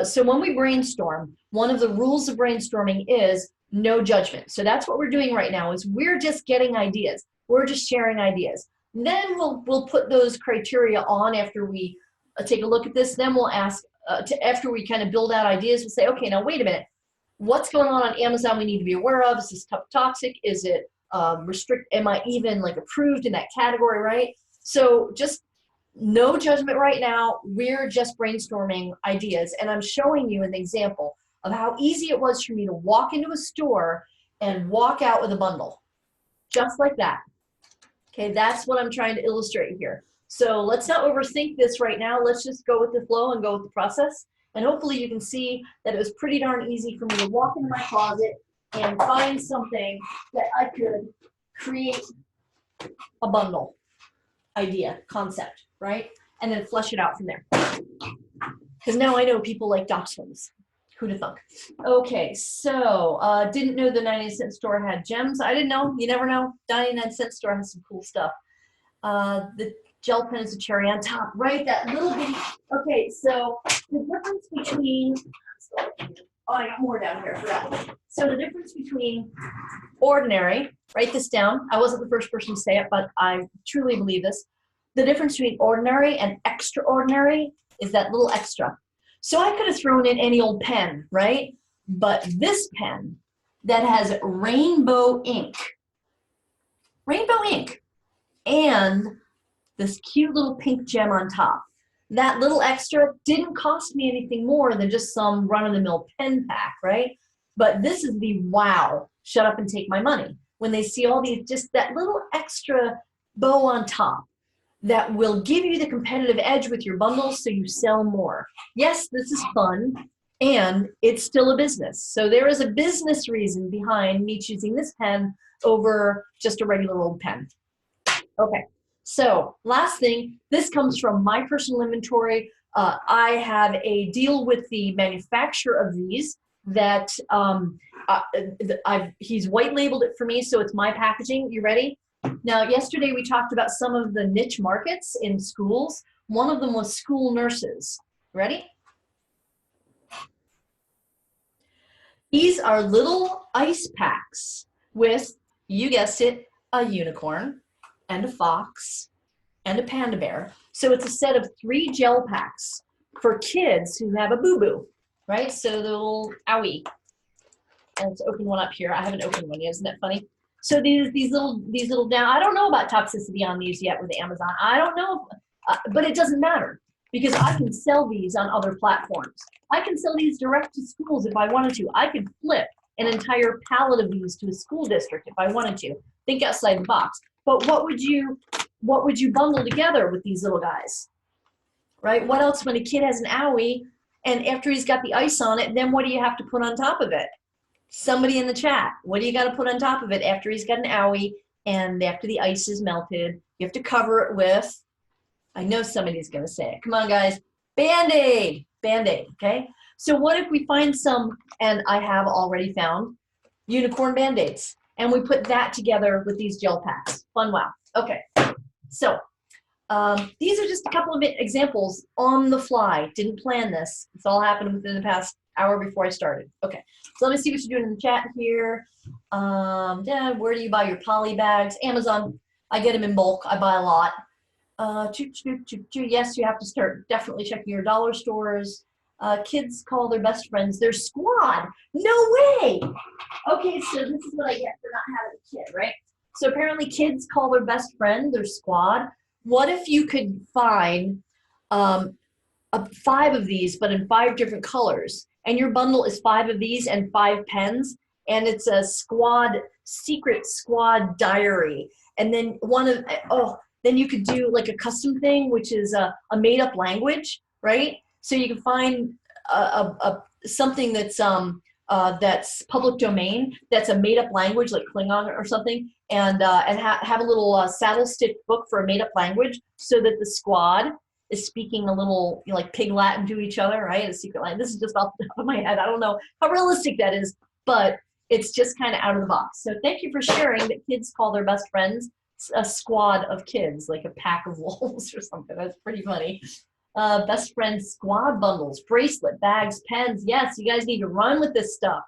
So when we brainstorm, one of the rules of brainstorming is no judgment. So that's what we're doing right now is we're just getting ideas. We're just sharing ideas. And then we'll put those criteria on after we take a look at this. Then we'll ask, after we kind of build out ideas, we'll say, okay, now wait a minute. What's going on Amazon we need to be aware of? Is this toxic? Is it am I even like approved in that category, right? So just no judgment right now. We're just brainstorming ideas. And I'm showing you an example of how easy it was for me to walk into a store and walk out with a bundle. Just like that. Okay, that's what I'm trying to illustrate here. So let's not overthink this right now. Let's just go with the flow and go with the process. And hopefully you can see that it was pretty darn easy for me to walk into my closet and find something that I could create a bundle idea, concept, right? And then flesh it out from there. Because now I know people like dachshunds. Who'd have thunk? Okay, so didn't know the 99-cent store had gems. I didn't know. You never know. 99-cent store has some cool stuff. The gel pen is a cherry on top, right? That little bitty. Okay, so the difference between, oh, I got more down here. I forgot. So the difference between ordinary, write this down. I wasn't the first person to say it, but I truly believe this. The difference between ordinary and extraordinary is that little extra. So I could have thrown in any old pen, right? But this pen that has rainbow ink, and this cute little pink gem on top. That little extra didn't cost me anything more than just some run-of-the-mill pen pack, right? But this is the wow, shut up and take my money. When they see all these, just that little extra bow on top that will give you the competitive edge with your bundles so you sell more. Yes, this is fun, and it's still a business. So there is a business reason behind me choosing this pen over just a regular old pen. Okay, so last thing, this comes from my personal inventory. I have a deal with the manufacturer of these that he's white labeled it for me, so it's my packaging. You ready? Now, yesterday we talked about some of the niche markets in schools. One of them was school nurses. Ready? These are little ice packs with, you guessed it, a unicorn and a fox and a panda bear. So it's a set of 3 gel packs for kids who have a boo-boo, right? So the little owie. And let's open one up here. I haven't opened one yet. Isn't that funny? So these little down. I don't know about toxicity on these yet with Amazon. I don't know, but it doesn't matter because I can sell these on other platforms. I can sell these direct to schools if I wanted to. I could flip an entire pallet of these to a school district if I wanted to. Think outside the box. But what would you bundle together with these little guys? Right? What else when a kid has an owie and after he's got the ice on it, then what do you have to put on top of it? Somebody in the chat, what do you got to put on top of it after he's got an owie and after the ice is melted? You have to cover it with, I know somebody's going to say it. Come on, guys. Band-Aid. Band-Aid, okay? So what if we find some, and I have already found, unicorn Band-Aids, and we put that together with these gel packs. Fun, wow. Okay, so these are just a couple of examples on the fly. Didn't plan this. It's all happened within the past hour before I started. Okay, so let me see what you're doing in the chat here. Dad, where do you buy your poly bags? Amazon. I get them in bulk. I buy a lot. Yes, you have to start definitely checking your dollar stores. Kids call their best friends their squad. No way. Okay, so this is what I get for not having a kid, right? So apparently kids call their best friend their squad. What if you could find 5 of these, but in 5 different colors, and your bundle is 5 of these and 5 pens, and it's a secret squad diary, and then then you could do like a custom thing, which is a made-up language, right? So you can find something that's public domain, that's a made-up language like Klingon or something, and have a little saddle stitch book for a made-up language, so that the squad is speaking a little like pig Latin to each other, right? A secret line. This is just off the top of my head. I don't know how realistic that is, but it's just kind of out of the box. So thank you for sharing that kids call their best friends a squad of kids, like a pack of wolves or something. That's pretty funny. Best friend squad bundles, bracelet, bags, pens. Yes, you guys need to run with this stuff.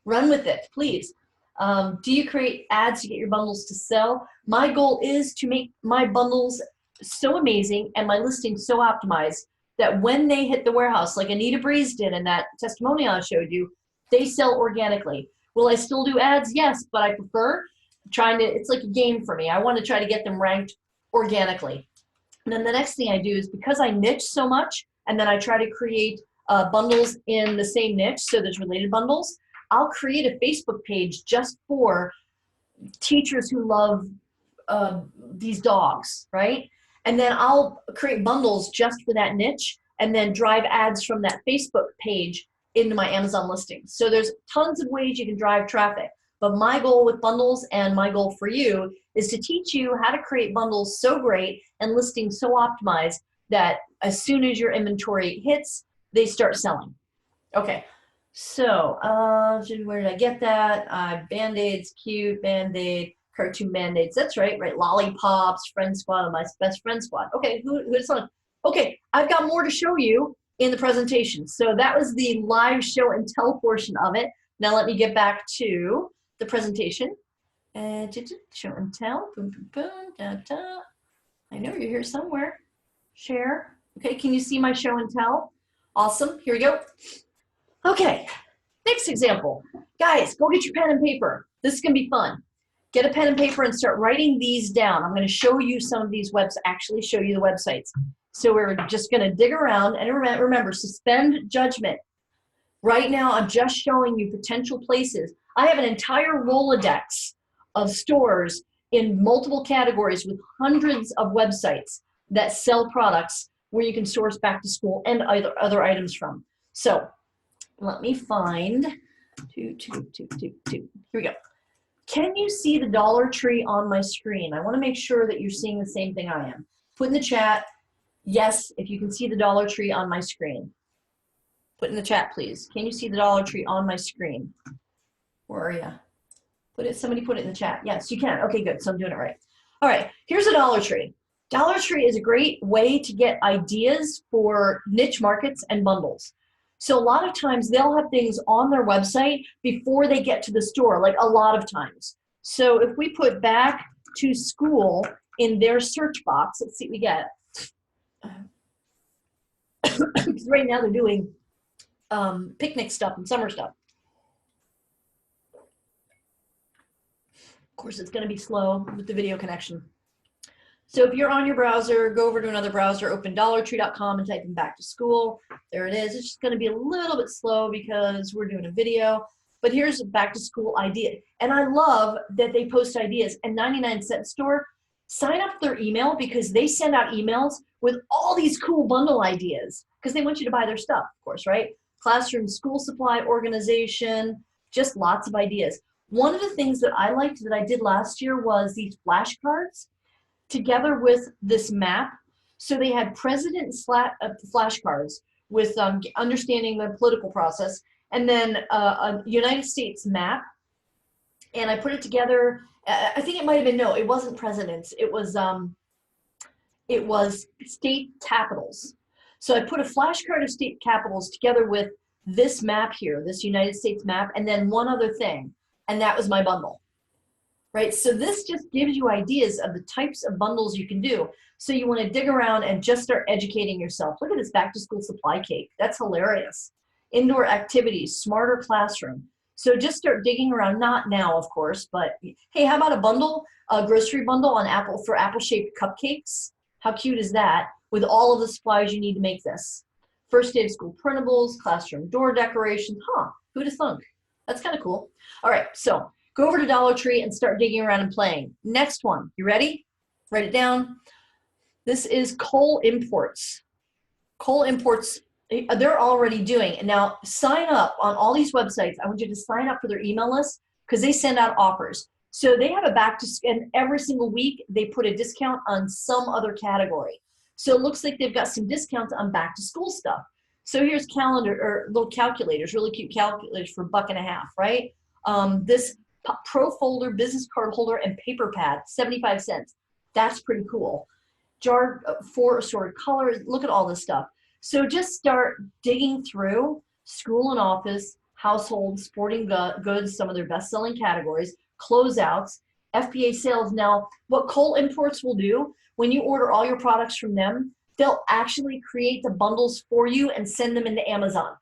Run with it, please. Do you create ads to get your bundles to sell? My goal is to make my bundles so amazing and my listings so optimized that when they hit the warehouse, like Anita Breeze did in that testimonial I showed you, they sell organically. Will I still do ads? Yes, but I prefer it's like a game for me. I want to try to get them ranked organically. And then the next thing I do is, because I niche so much, and then I try to create bundles in the same niche, so there's related bundles, I'll create a Facebook page just for teachers who love these dogs, right? And then I'll create bundles just for that niche and then drive ads from that Facebook page into my Amazon listings. So there's tons of ways you can drive traffic. But my goal with bundles and my goal for you is to teach you how to create bundles so great and listings so optimized that as soon as your inventory hits, they start selling. Okay, so where did I get that? Band-Aids, cute, Band-Aid, cartoon Band-Aids. That's right, lollipops, friend squad, my best friend squad. Okay, who's on? Okay, I've got more to show you in the presentation. So that was the live show and tell portion of it. Now let me get back to the presentation. Show and tell. Boom, boom, boom, da, da. I know you're here somewhere. Share. Okay, can you see my show and tell? Awesome. Here we go. Okay, next example. Guys, go get your pen and paper. This is going to be fun. Get a pen and paper and start writing these down. I'm going to show you some of these actually show you the websites. So we're just going to dig around, and remember, suspend judgment. Right now, I'm just showing you potential places. I have an entire Rolodex of stores in multiple categories with hundreds of websites that sell products where you can source back to school and other items from. So let me find Here we go. Can you see the Dollar Tree on my screen? I want to make sure that you're seeing the same thing I am. Put in the chat, yes, if you can see the Dollar Tree on my screen. Put in the chat, please. Can you see the Dollar Tree on my screen? Where are you? Somebody put it in the chat. Yes, you can. Okay, good. So I'm doing it right. All right, here's a Dollar Tree. Dollar Tree is a great way to get ideas for niche markets and bundles. So a lot of times they'll have things on their website before they get to the store, like a lot of times. So if we put back to school in their search box, let's see what we get. Because right now they're doing picnic stuff and summer stuff. Of course, it's going to be slow with the video connection. So if you're on your browser, go over to another browser, open dollartree.com and type in back to school. There it is. It's just going to be a little bit slow because we're doing a video. But here's a back to school idea. And I love that they post ideas. And 99-cent Store, sign up for their email because they send out emails with all these cool bundle ideas because they want you to buy their stuff, of course, right? Classroom, school supply, organization, just lots of ideas. One of the things that I liked that I did last year was these flashcards together with this map. So they had president flashcards with understanding the political process, and then a United States map. And I put it together. I think it might have been, no, it wasn't presidents. It was state capitals. So I put a flashcard of state capitals together with this map here, this United States map, and then one other thing, and that was my bundle. Right, so this just gives you ideas of the types of bundles you can do. So you want to dig around and just start educating yourself. Look at this back to school supply cake. That's hilarious. Indoor activities, smarter classroom. So just start digging around, not now, of course, but hey, how about a bundle, a grocery bundle on Apple for apple-shaped cupcakes? How cute is that? With all of the supplies you need to make this. First day of school printables, classroom door decorations. Huh, who'd have thunk? That's kind of cool. All right, so go over to Dollar Tree and start digging around and playing. Next one, you ready? Write it down. This is coal imports. Coal imports, they're already doing. And now sign up on all these websites. I want you to sign up for their email list because they send out offers. So they have a back to school, and every single week they put a discount on some other category. So it looks like they've got some discounts on back to school stuff. So here's calendar or little calculators, really cute calculators for $1.50, right? This Pro folder, business card holder, and paper pad, 75 cents. That's pretty cool. Jar for assorted colors. Look at all this stuff. So just start digging through school and office, household, sporting goods, some of their best-selling categories, closeouts, FBA sales. Now, what Coal Imports will do, when you order all your products from them, they'll actually create the bundles for you and send them into Amazon.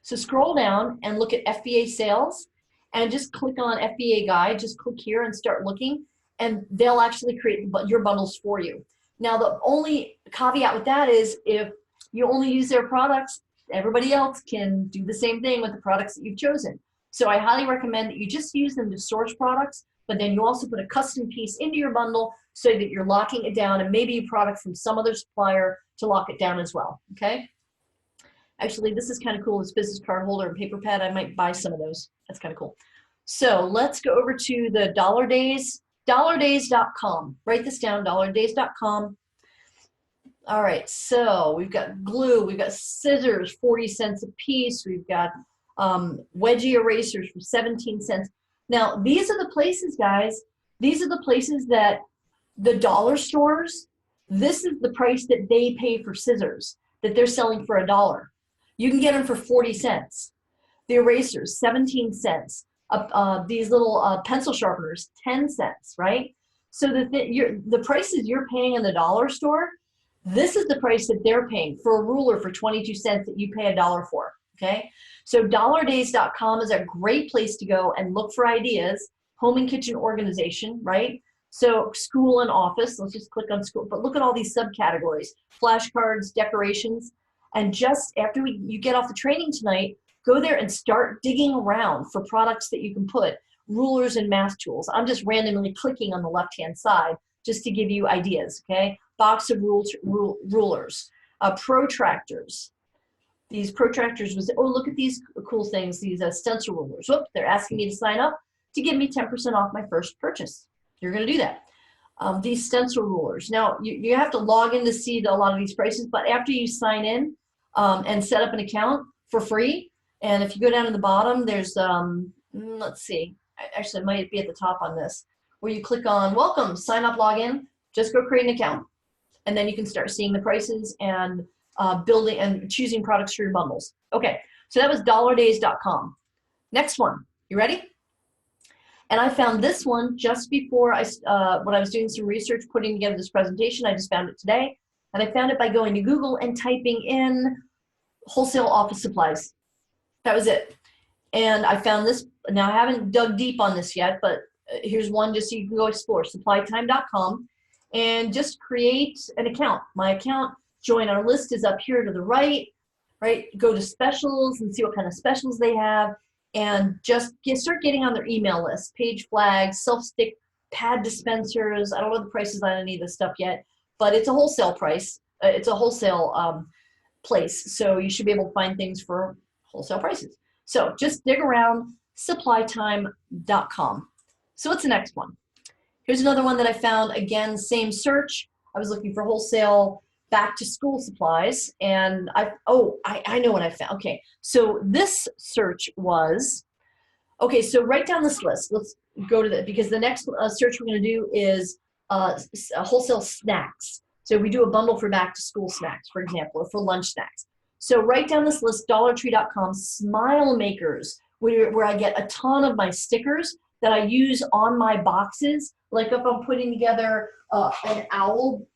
So scroll down and look at FBA sales, and just click on FBA guide, just click here and start looking, and they'll actually create your bundles for you. Now, the only caveat with that is if you only use their products, everybody else can do the same thing with the products that you've chosen. So I highly recommend that you just use them to source products, but then you also put a custom piece into your bundle so that you're locking it down, and maybe a product from some other supplier to lock it down as well, okay? Actually, this is kind of cool, this business card holder and paper pad. I might buy some of those. That's kind of cool. So let's go over to the Dollar Days, dollardays.com. Write this down, dollardays.com. All right, so we've got glue, we've got scissors, 40 cents a piece. We've got wedgie erasers for 17 cents. Now, these are the places, guys, these are the places that the dollar stores, this is the price that they pay for scissors that they're selling for $1. You can get them for 40 cents. The erasers, 17 cents. These little pencil sharpeners, 10 cents, right? So the prices you're paying in the dollar store, this is the price that they're paying for a ruler for 22 cents that you pay $1 for, okay? So dollardays.com is a great place to go and look for ideas. Home and kitchen organization, right? So school and office, let's just click on school, but look at all these subcategories, flashcards, decorations, and just after you get off the training tonight, go there and start digging around for products that you can put, rulers and math tools. I'm just randomly clicking on the left-hand side just to give you ideas, okay? Box of rulers, protractors. These protractors was, oh, look at these cool things, these stencil rulers. Whoop, they're asking me to sign up to give me 10% off my first purchase. You're gonna do that. These stencil rulers. Now, you have to log in to see a lot of these prices, but after you sign in and set up an account for free, and if you go down to the bottom, there's, let's see, actually it might be at the top on this, where you click on welcome, sign up, log in, just go create an account. And then you can start seeing the prices and building and choosing products for your bundles. Okay, so that was dollardays.com. Next one, you ready? And I found this one just before when I was doing some research, putting together this presentation. I just found it today. And I found it by going to Google and typing in wholesale office supplies. That was it. And I found this. Now I haven't dug deep on this yet, but here's one just so you can go explore. Supplytime.com, and just create an account. My account, join our list is up here to the right, right? Go to specials and see what kind of specials they have, and just start getting on their email list. Page flags, self-stick pad dispensers. I don't know the prices on any of this stuff yet, but it's a wholesale price. It's a wholesale place, so you should be able to find things for wholesale prices. So just dig around, supplytime.com. So what's the next one? Here's another one that I found. Again, same search. I was looking for wholesale back to school supplies, and I know what I found. Okay, so this search was, okay, so write down this list. Let's go to that, because the next search we're going to do is wholesale snacks. So we do a bundle for back to school snacks, for example, or for lunch snacks. So write down this list, dollartree.com, smile makers, where I get a ton of my stickers that I use on my boxes. Like if I'm putting together an owl,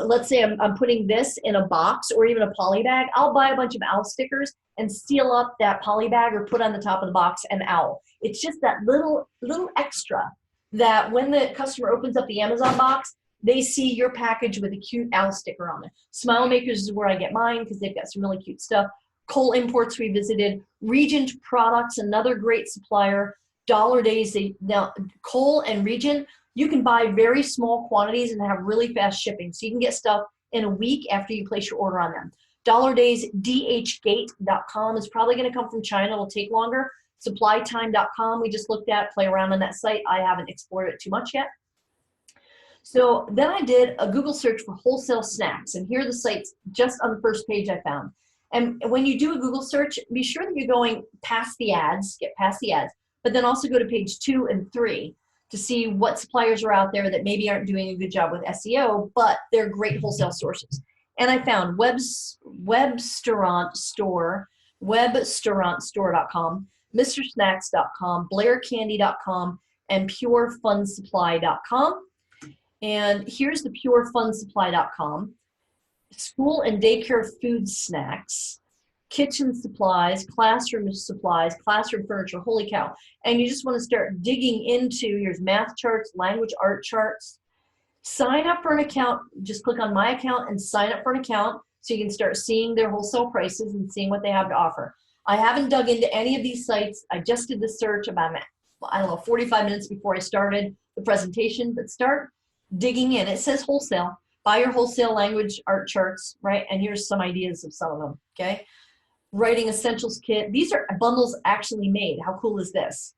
let's say I'm putting this in a box or even a poly bag, I'll buy a bunch of owl stickers and seal up that poly bag or put on the top of the box an owl. It's just that little extra that when the customer opens up the Amazon box, they see your package with a cute owl sticker on it. Smile Makers is where I get mine because they've got some really cute stuff. Cole Imports we visited. Regent Products, another great supplier. Dollar Days, now Cole and Regent, you can buy very small quantities and have really fast shipping. So you can get stuff in a week after you place your order on them. Dollar Days, dhgate.com is probably going to come from China. It'll take longer. Supplytime.com we just looked at, play around on that site. I haven't explored it too much yet. So then I did a Google search for wholesale snacks, and here are the sites just on the first page I found. And when you do a Google search, be sure that you're going past the ads, get past the ads, but then also go to page 2 and 3 to see what suppliers are out there that maybe aren't doing a good job with SEO, but they're great wholesale sources. And I found webstaurantstore.com, mrsnacks.com, blaircandy.com, and purefunsupply.com. And here's the purefunsupply.com. School and daycare food snacks, kitchen supplies, classroom furniture, holy cow. And you just want to start digging into, here's math charts, language art charts. Sign up for an account. Just click on my account and sign up for an account so you can start seeing their wholesale prices and seeing what they have to offer. I haven't dug into any of these sites. I just did the search about, I don't know, 45 minutes before I started the presentation, but start digging in. It says wholesale. Buy your wholesale language art charts, right? And here's some ideas of some of them, okay? Writing essentials kit. These are bundles actually made. How cool is this,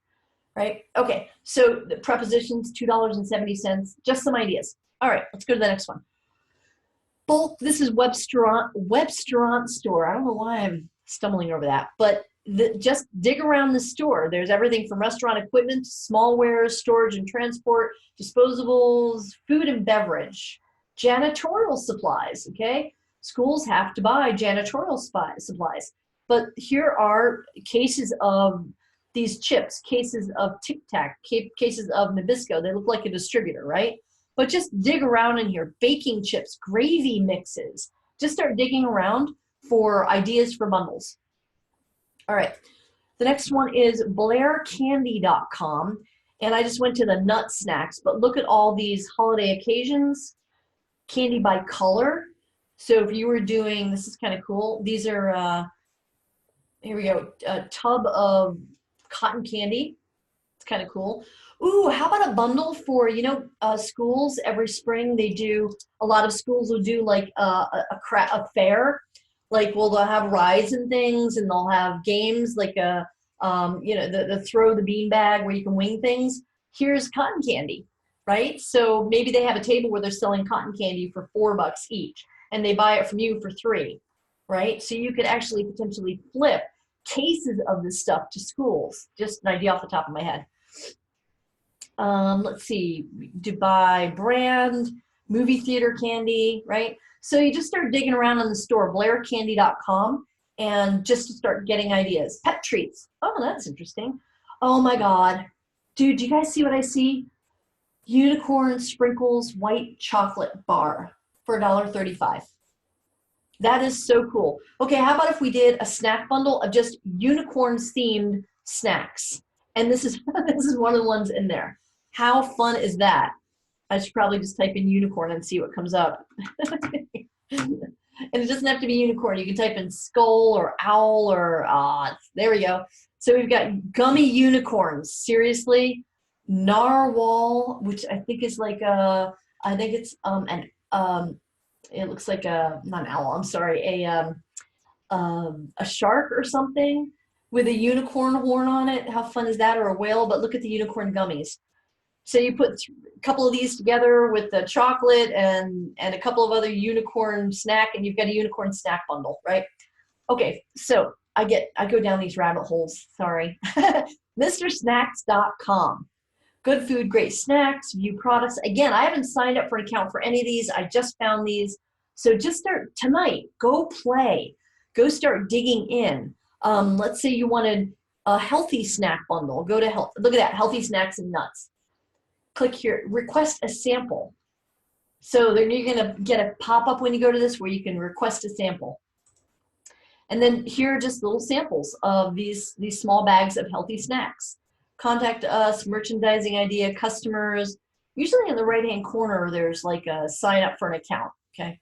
right? Okay, so the prepositions, $2.70, just some ideas. All right, let's go to the next one. Bulk, this is Webstaurant store. I don't know why I'm stumbling over that, but just dig around the store. There's everything from restaurant equipment, smallware, storage and transport, disposables, food and beverage, janitorial supplies, okay? Schools have to buy janitorial supplies. But here are cases of these chips, cases of Tic Tac, cases of Nabisco. They look like a distributor, right? But just dig around in here. Baking chips, gravy mixes. Just start digging around for ideas for bundles. All right, the next one is blaircandy.com, and I just went to the nut snacks, but look at all these holiday occasions, candy by color. So if you were doing, this is kind of cool, these are, here we go, a tub of cotton candy. It's kind of cool. Ooh, how about a bundle for, you know, schools every spring, they do, a lot of schools will do like a fair. Like, well, they'll have rides and things, and they'll have games like a, you know, the throw the bean bag where you can wing things. Here's cotton candy, right? So maybe they have a table where they're selling cotton candy for $4 each, and they buy it from you for $3, right? So you could actually potentially flip cases of this stuff to schools. Just an idea off the top of my head. Let's see, Dubai brand, movie theater candy, right? So you just start digging around on the store, blaircandy.com, and just to start getting ideas. Pet treats. Oh, that's interesting. Oh my God. Dude, do you guys see what I see? Unicorn Sprinkles white chocolate bar for $1.35. That is so cool. Okay, how about if we did a snack bundle of just unicorns themed snacks? And this is this is one of the ones in there. How fun is that? I should probably just type in unicorn and see what comes up. And it doesn't have to be unicorn. You can type in skull or owl or there we go. So we've got gummy unicorns. Seriously, narwhal, which I think is like I think it's it looks like not an owl. I'm sorry, a shark or something with a unicorn horn on it. How fun is that? Or a whale? But look at the unicorn gummies. So you put a couple of these together with the chocolate and a couple of other unicorn snack, and you've got a unicorn snack bundle, right? Okay, so I go down these rabbit holes, sorry. MrSnacks.com. Good food, great snacks, view products. Again, I haven't signed up for an account for any of these. I just found these. So just start tonight, go play. Go start digging in. Let's say you wanted a healthy snack bundle. Go to health, look at that, healthy snacks and nuts. Click here, request a sample. So then you're gonna get a pop-up when you go to this where you can request a sample. And then here are just little samples of these small bags of healthy snacks. Contact us, merchandising idea, customers. Usually in the right-hand corner, there's like a sign up for an account, okay?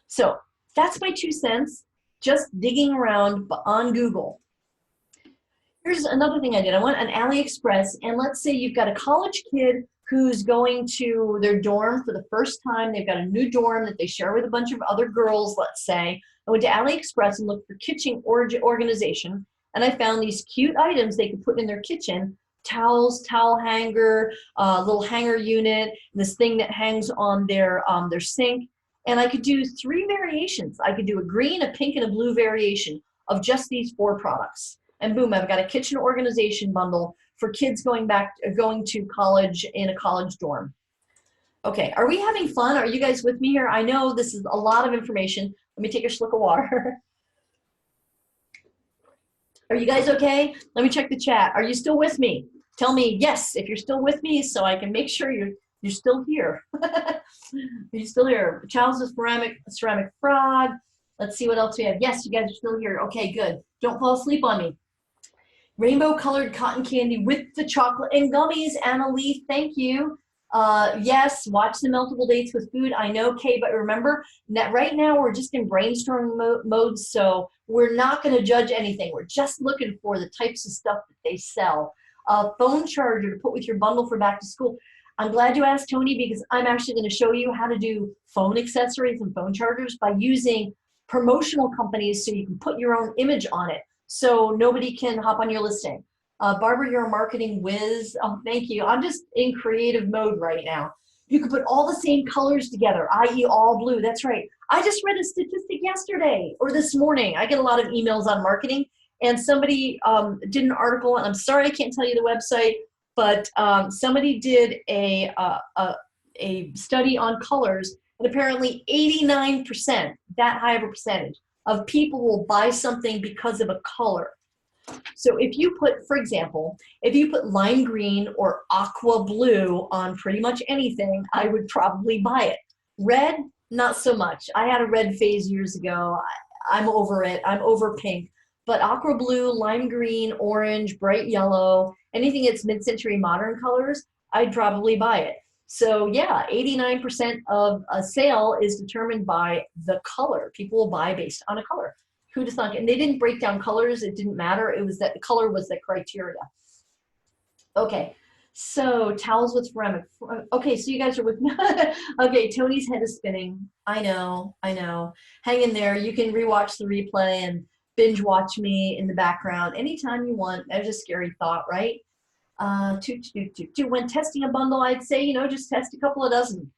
So that's my 2 cents, just digging around on Google. Here's another thing I did. I went on AliExpress, and let's say you've got a college kid who's going to their dorm for the first time. They've got a new dorm that they share with a bunch of other girls, let's say. I went to AliExpress and looked for kitchen organization, and I found these cute items they could put in their kitchen: towels, towel hanger, little hanger unit, this thing that hangs on their sink. And I could do 3 variations. I could do a green, a pink, and a blue variation of just these 4 products. And boom, I've got a kitchen organization bundle for kids going to college in a college dorm. Okay, are we having fun? Are you guys with me here? I know this is a lot of information. Let me take a slurp of water. Are you guys okay? Let me check the chat. Are you still with me? Tell me yes if you're still with me so I can make sure you're still here. Are you still here? Child's a ceramic frog. Let's see what else we have. Yes, you guys are still here. Okay, good. Don't fall asleep on me. Rainbow colored cotton candy with the chocolate and gummies. Annalie, thank you. Yes, watch the Meltable Dates with Food. I know, Kay, but remember, right now we're just in brainstorming mode, so we're not going to judge anything. We're just looking for the types of stuff that they sell. Phone charger to put with your bundle for back to school. I'm glad you asked, Tony, because I'm actually going to show you how to do phone accessories and phone chargers by using promotional companies so you can put your own image on it so nobody can hop on your listing. Barbara, you're a marketing whiz. Oh, thank you. I'm just in creative mode right now. You can put all the same colors together, i.e. all blue. That's right. I just read a statistic yesterday or this morning. I get a lot of emails on marketing, and somebody did an article, and I'm sorry I can't tell you the website, but somebody did a study on colors, and apparently 89%, that high of a percentage, of people will buy something because of a color. So if you put, for example, if you put lime green or aqua blue on pretty much anything, I would probably buy it. Red, not so much. I had a red phase years ago. I'm over it. I'm over pink. But aqua blue, lime green, orange, bright yellow, anything that's mid-century modern colors, I'd probably buy it. So yeah, 89% of a sale is determined by the color. People will buy based on a color. Who'd have thunk? And they didn't break down colors. It didn't matter. It was that the color was the criteria. Okay, so towels with ceramic. Okay, so you guys are with me. Okay, Tony's head is spinning. I know. Hang in there. You can rewatch the replay and binge watch me in the background anytime you want. There's a scary thought, right? When testing a bundle, I'd say, just test a couple of dozen.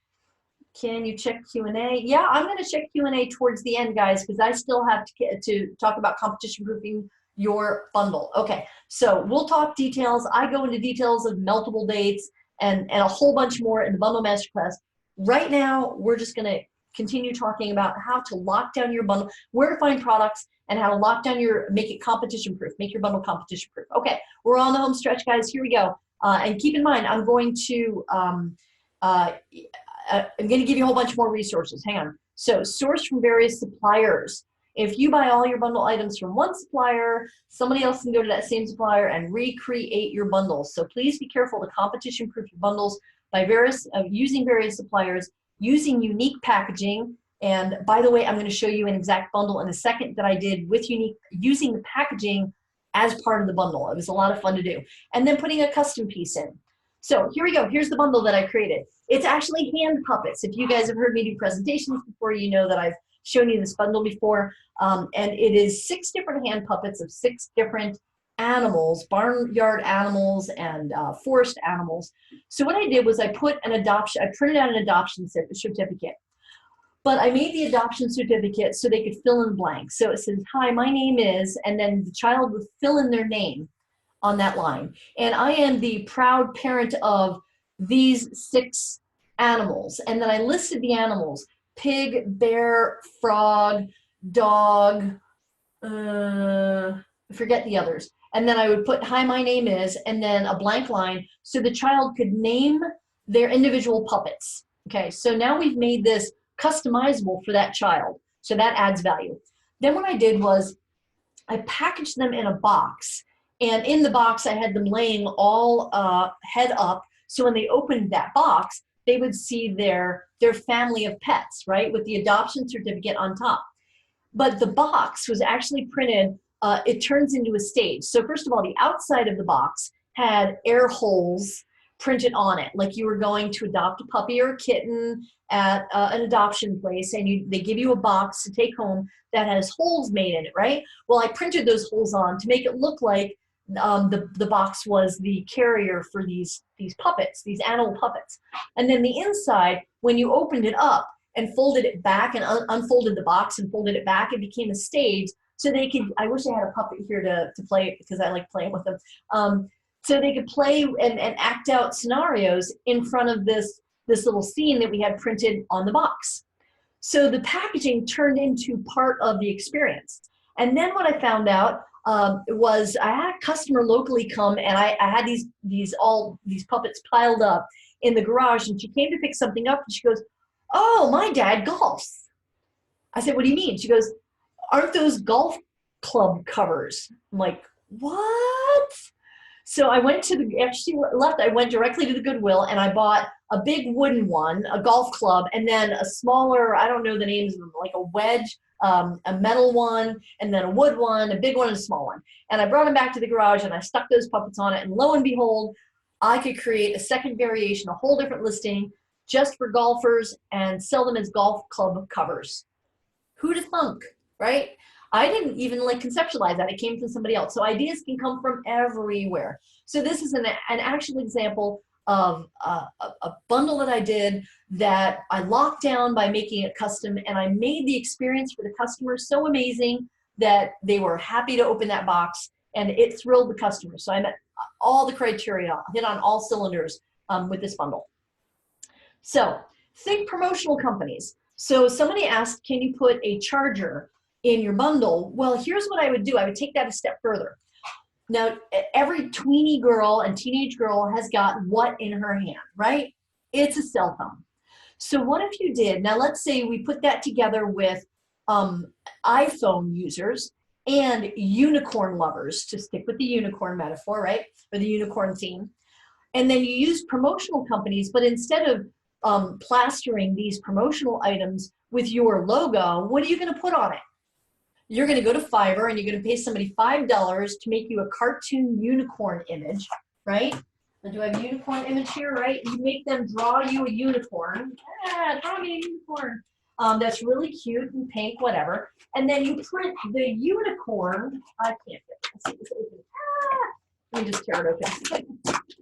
Can you check Q&A? Yeah, I'm going to check Q&A towards the end, guys, because I still have to talk about competition proofing your bundle. Okay, so we'll talk details. I go into details of Meltable Dates and a whole bunch more in the Bundle Masterclass. Right now, we're just going to continue talking about how to lock down your bundle, where to find products, and how to lock down make it competition proof, make your bundle competition proof. Okay, we're on the home stretch, guys. Here we go. And keep in mind, I'm going to give you a whole bunch more resources. Hang on. So source from various suppliers. If you buy all your bundle items from one supplier, somebody else can go to that same supplier and recreate your bundles. So please be careful to competition-proof your bundles by using various suppliers, using unique packaging. And by the way, I'm going to show you an exact bundle in a second that I did with using the packaging as part of the bundle. It was a lot of fun to do. And then putting a custom piece in. So here we go. Here's the bundle that I created. It's actually hand puppets. If you guys have heard me do presentations before, you know that I've shown you this bundle before. And it is 6 different hand puppets of 6 different animals, barnyard animals and forest animals. So what I did was I printed out an adoption certificate. But I made the adoption certificate so they could fill in blanks. So it says, hi, my name is, and then the child would fill in their name on that line. And I am the proud parent of these 6 animals. And then I listed the animals: pig, bear, frog, dog, forget the others. And then I would put, hi, my name is, and then a blank line so the child could name their individual puppets. Okay, so now we've made this customizable for that child. So that adds value. Then what I did was I packaged them in a box. And in the box, I had them laying all head up. So when they opened that box, they would see their family of pets, right, with the adoption certificate on top. But the box was actually printed, it turns into a stage. So first of all, the outside of the box had air holes printed on it, like you were going to adopt a puppy or a kitten at an adoption place, and they give you a box to take home that has holes made in it, right? Well, I printed those holes on to make it look like the box was the carrier for these puppets, these animal puppets. And then the inside, when you opened it up and folded it back and unfolded the box and folded it back, it became a stage so they could, I wish I had a puppet here to play it because I like playing with them. So they could play and act out scenarios in front of this little scene that we had printed on the box. So the packaging turned into part of the experience. And then what I found out was I had a customer locally come, and I had these puppets piled up in the garage, and she came to pick something up, and she goes, oh, my dad golfs. I said, what do you mean? She goes, aren't those golf club covers? I'm like, what? So I went after she left, I went directly to the Goodwill and I bought a big wooden one, a golf club, and then a smaller, I don't know the names of them, like a wedge, a metal one, and then a wood one, a big one, and a small one. And I brought them back to the garage and I stuck those puppets on it, and lo and behold, I could create a second variation, a whole different listing just for golfers and sell them as golf club covers. Who'd have thunk, right? I didn't even conceptualize that. It came from somebody else. So ideas can come from everywhere. So this is an actual example of a bundle that I did that I locked down by making it custom, and I made the experience for the customer so amazing that they were happy to open that box, and it thrilled the customer. So I met all the criteria, hit on all cylinders with this bundle. So think promotional companies. So somebody asked, can you put a charger in your bundle? Well, here's what I would do. I would take that a step further. Now, every tweeny girl and teenage girl has got what in her hand, right? It's a cell phone. So what if you did, now let's say we put that together with iPhone users and unicorn lovers, to stick with the unicorn metaphor, right? Or the unicorn theme. And then you use promotional companies, but instead of plastering these promotional items with your logo, what are you going to put on it? You're going to go to Fiverr and you're going to pay somebody $5 to make you a cartoon unicorn image, right? Now, do I have a unicorn image here, right? You make them draw you a unicorn. Draw me a unicorn. That's really cute and pink, whatever. And then you print the unicorn. I can't get this. Let me just tear it open.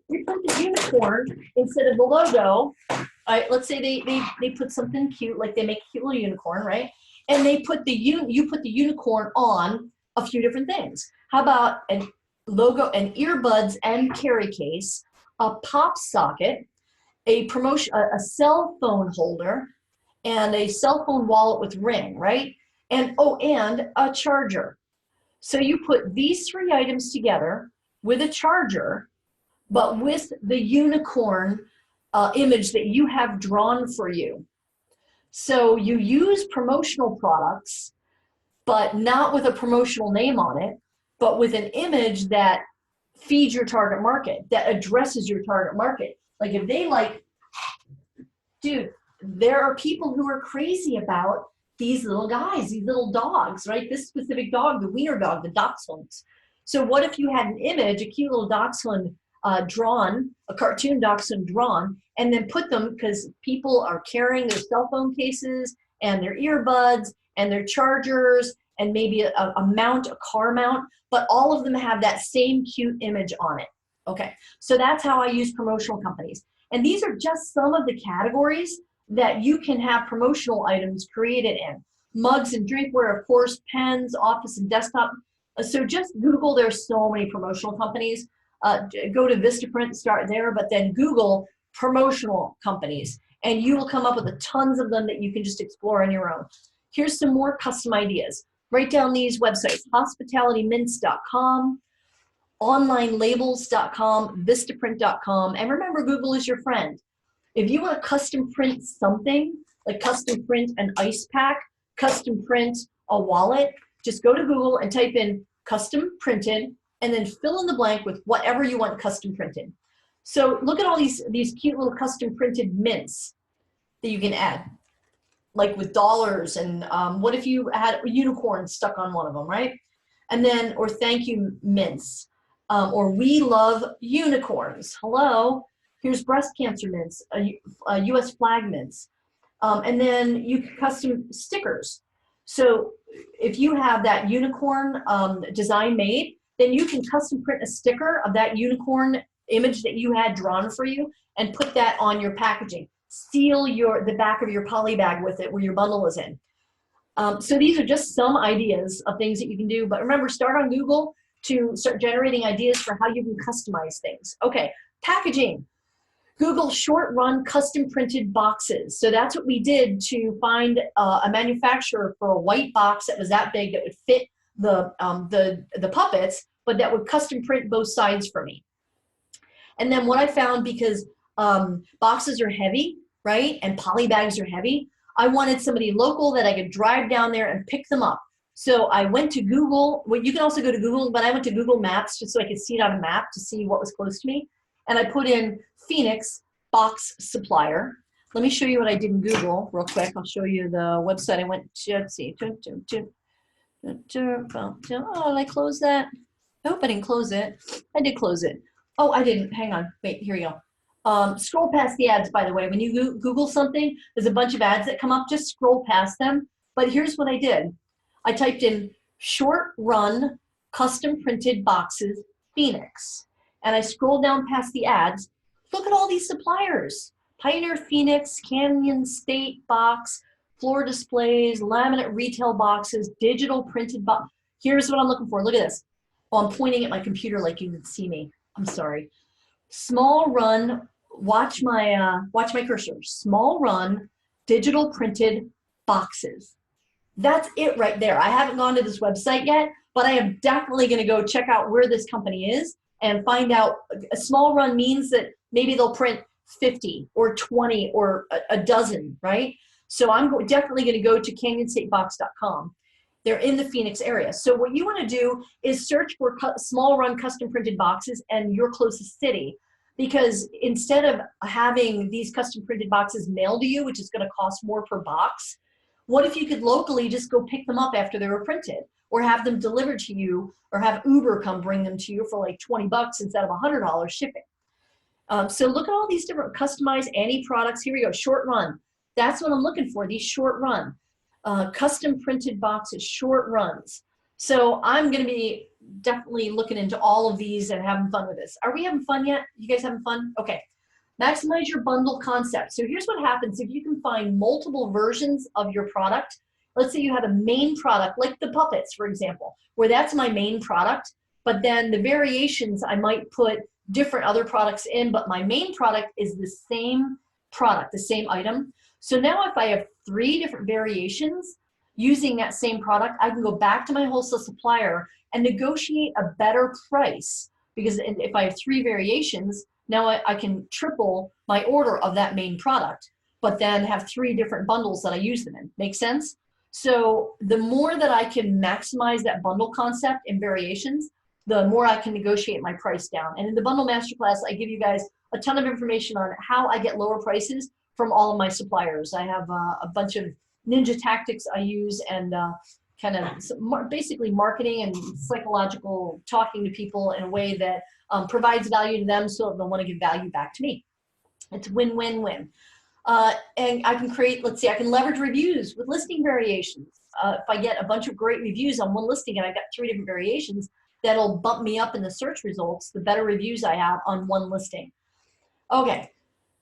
You print the unicorn instead of the logo. All right, let's say they put something cute, like they make a cute little unicorn, right? And they put you put the unicorn on a few different things. How about an logo, an earbuds and carry case, a pop socket, a cell phone holder, and a cell phone wallet with ring, right? And and a charger. So you put these 3 items together with a charger, but with the unicorn image that you have drawn for you. So you use promotional products, but not with a promotional name on it, but with an image that feeds your target market, that addresses your target market. Like if they like, dude, there are people who are crazy about these little guys, these little dogs, right? This specific dog, the wiener dog, the dachshunds. So what if you had an image, a cute little dachshund drawn, a cartoon dachshund drawn, and then put them, because people are carrying their cell phone cases and their earbuds and their chargers and maybe a mount, a car mount, but all of them have that same cute image on it. Okay, so that's how I use promotional companies. And these are just some of the categories that you can have promotional items created in. Mugs and drinkware, of course, pens, office and desktop. So just Google, there's so many promotional companies. Go to Vistaprint, start there, but then Google promotional companies, and you will come up with a tons of them that you can just explore on your own. Here's some more custom ideas. Write down these websites: hospitalitymints.com, onlinelabels.com, vistaprint.com, and remember, Google is your friend. If you want to custom print something, like custom print an ice pack, custom print a wallet, just go to Google and type in custom printed, and then fill in the blank with whatever you want custom printed. So look at all these cute little custom printed mints that you can add, like with dollars, and what if you had a unicorn stuck on one of them, right? And then, or thank you mints, or we love unicorns. Hello, here's breast cancer mints, US flag mints. And then you can custom stickers. So if you have that unicorn design made, then you can custom print a sticker of that unicorn image that you had drawn for you and put that on your packaging. Seal the back of your poly bag with it where your bundle is in. So these are just some ideas of things that you can do, but remember, start on Google to start generating ideas for how you can customize things. Okay, packaging. Google short run custom printed boxes. So that's what we did to find a manufacturer for a white box that was that big that would fit the puppets, but that would custom print both sides for me. And then what I found, because boxes are heavy, right? And poly bags are heavy, I wanted somebody local that I could drive down there and pick them up. So I went to Google. Well, you can also go to Google, but I went to Google Maps just so I could see it on a map to see what was close to me. And I put in Phoenix box supplier. Let me show you what I did in Google real quick. I'll show you the website I went to. Let's see. Oh, did I close that? Nope, I didn't close it. I did close it. Oh, I didn't. Hang on. Wait, here we go. Scroll past the ads, by the way. When you Google something, there's a bunch of ads that come up. Just scroll past them. But here's what I did. I typed in short run custom printed boxes Phoenix. And I scrolled down past the ads. Look at all these suppliers: Pioneer Phoenix, Canyon State Box, floor displays, laminate retail boxes, digital printed box. Here's what I'm looking for. Look at this. Oh, I'm pointing at my computer like you can see me. I'm sorry. Small run, watch my cursor. Small run, digital printed boxes. That's it right there. I haven't gone to this website yet, but I am definitely going to go check out where this company is and find out. A small run means that maybe they'll print 50 or 20 or a dozen, right? So I'm definitely going to go to canyonstatebox.com. They're in the Phoenix area. So what you want to do is search for small run custom printed boxes and your closest city, because instead of having these custom printed boxes mailed to you, which is going to cost more per box, what if you could locally just go pick them up after they were printed, or have them delivered to you, or have Uber come bring them to you for like 20 bucks instead of $100 shipping. So look at all these different customized Annie products. Here we go, short run. That's what I'm looking for, these short run. Custom printed boxes, short runs. So I'm going to be definitely looking into all of these and having fun with this. Are we having fun yet? You guys having fun? Okay. Maximize your bundle concept. So here's what happens if you can find multiple versions of your product. Let's say you have a main product, like the puppets, for example, where that's my main product, but then the variations, I might put different other products in, but my main product is the same product, the same item. So now if I have 3 different variations using that same product, I can go back to my wholesale supplier and negotiate a better price, because if I have 3 variations, now I can triple my order of that main product. but then have 3 different bundles that I use them in. Make sense? So the more that I can maximize that bundle concept and variations, the more I can negotiate my price down. And in the Bundle Masterclass, I give you guys a ton of information on how I get lower prices from all of my suppliers. I have a bunch of ninja tactics I use, and kind of basically marketing and psychological talking to people in a way that provides value to them so they'll want to give value back to me. It's win-win-win. And I can create, let's see, I can leverage reviews with listing variations. If I get a bunch of great reviews on one listing and I've got 3 different variations, that'll bump me up in the search results, the better reviews I have on one listing. Okay,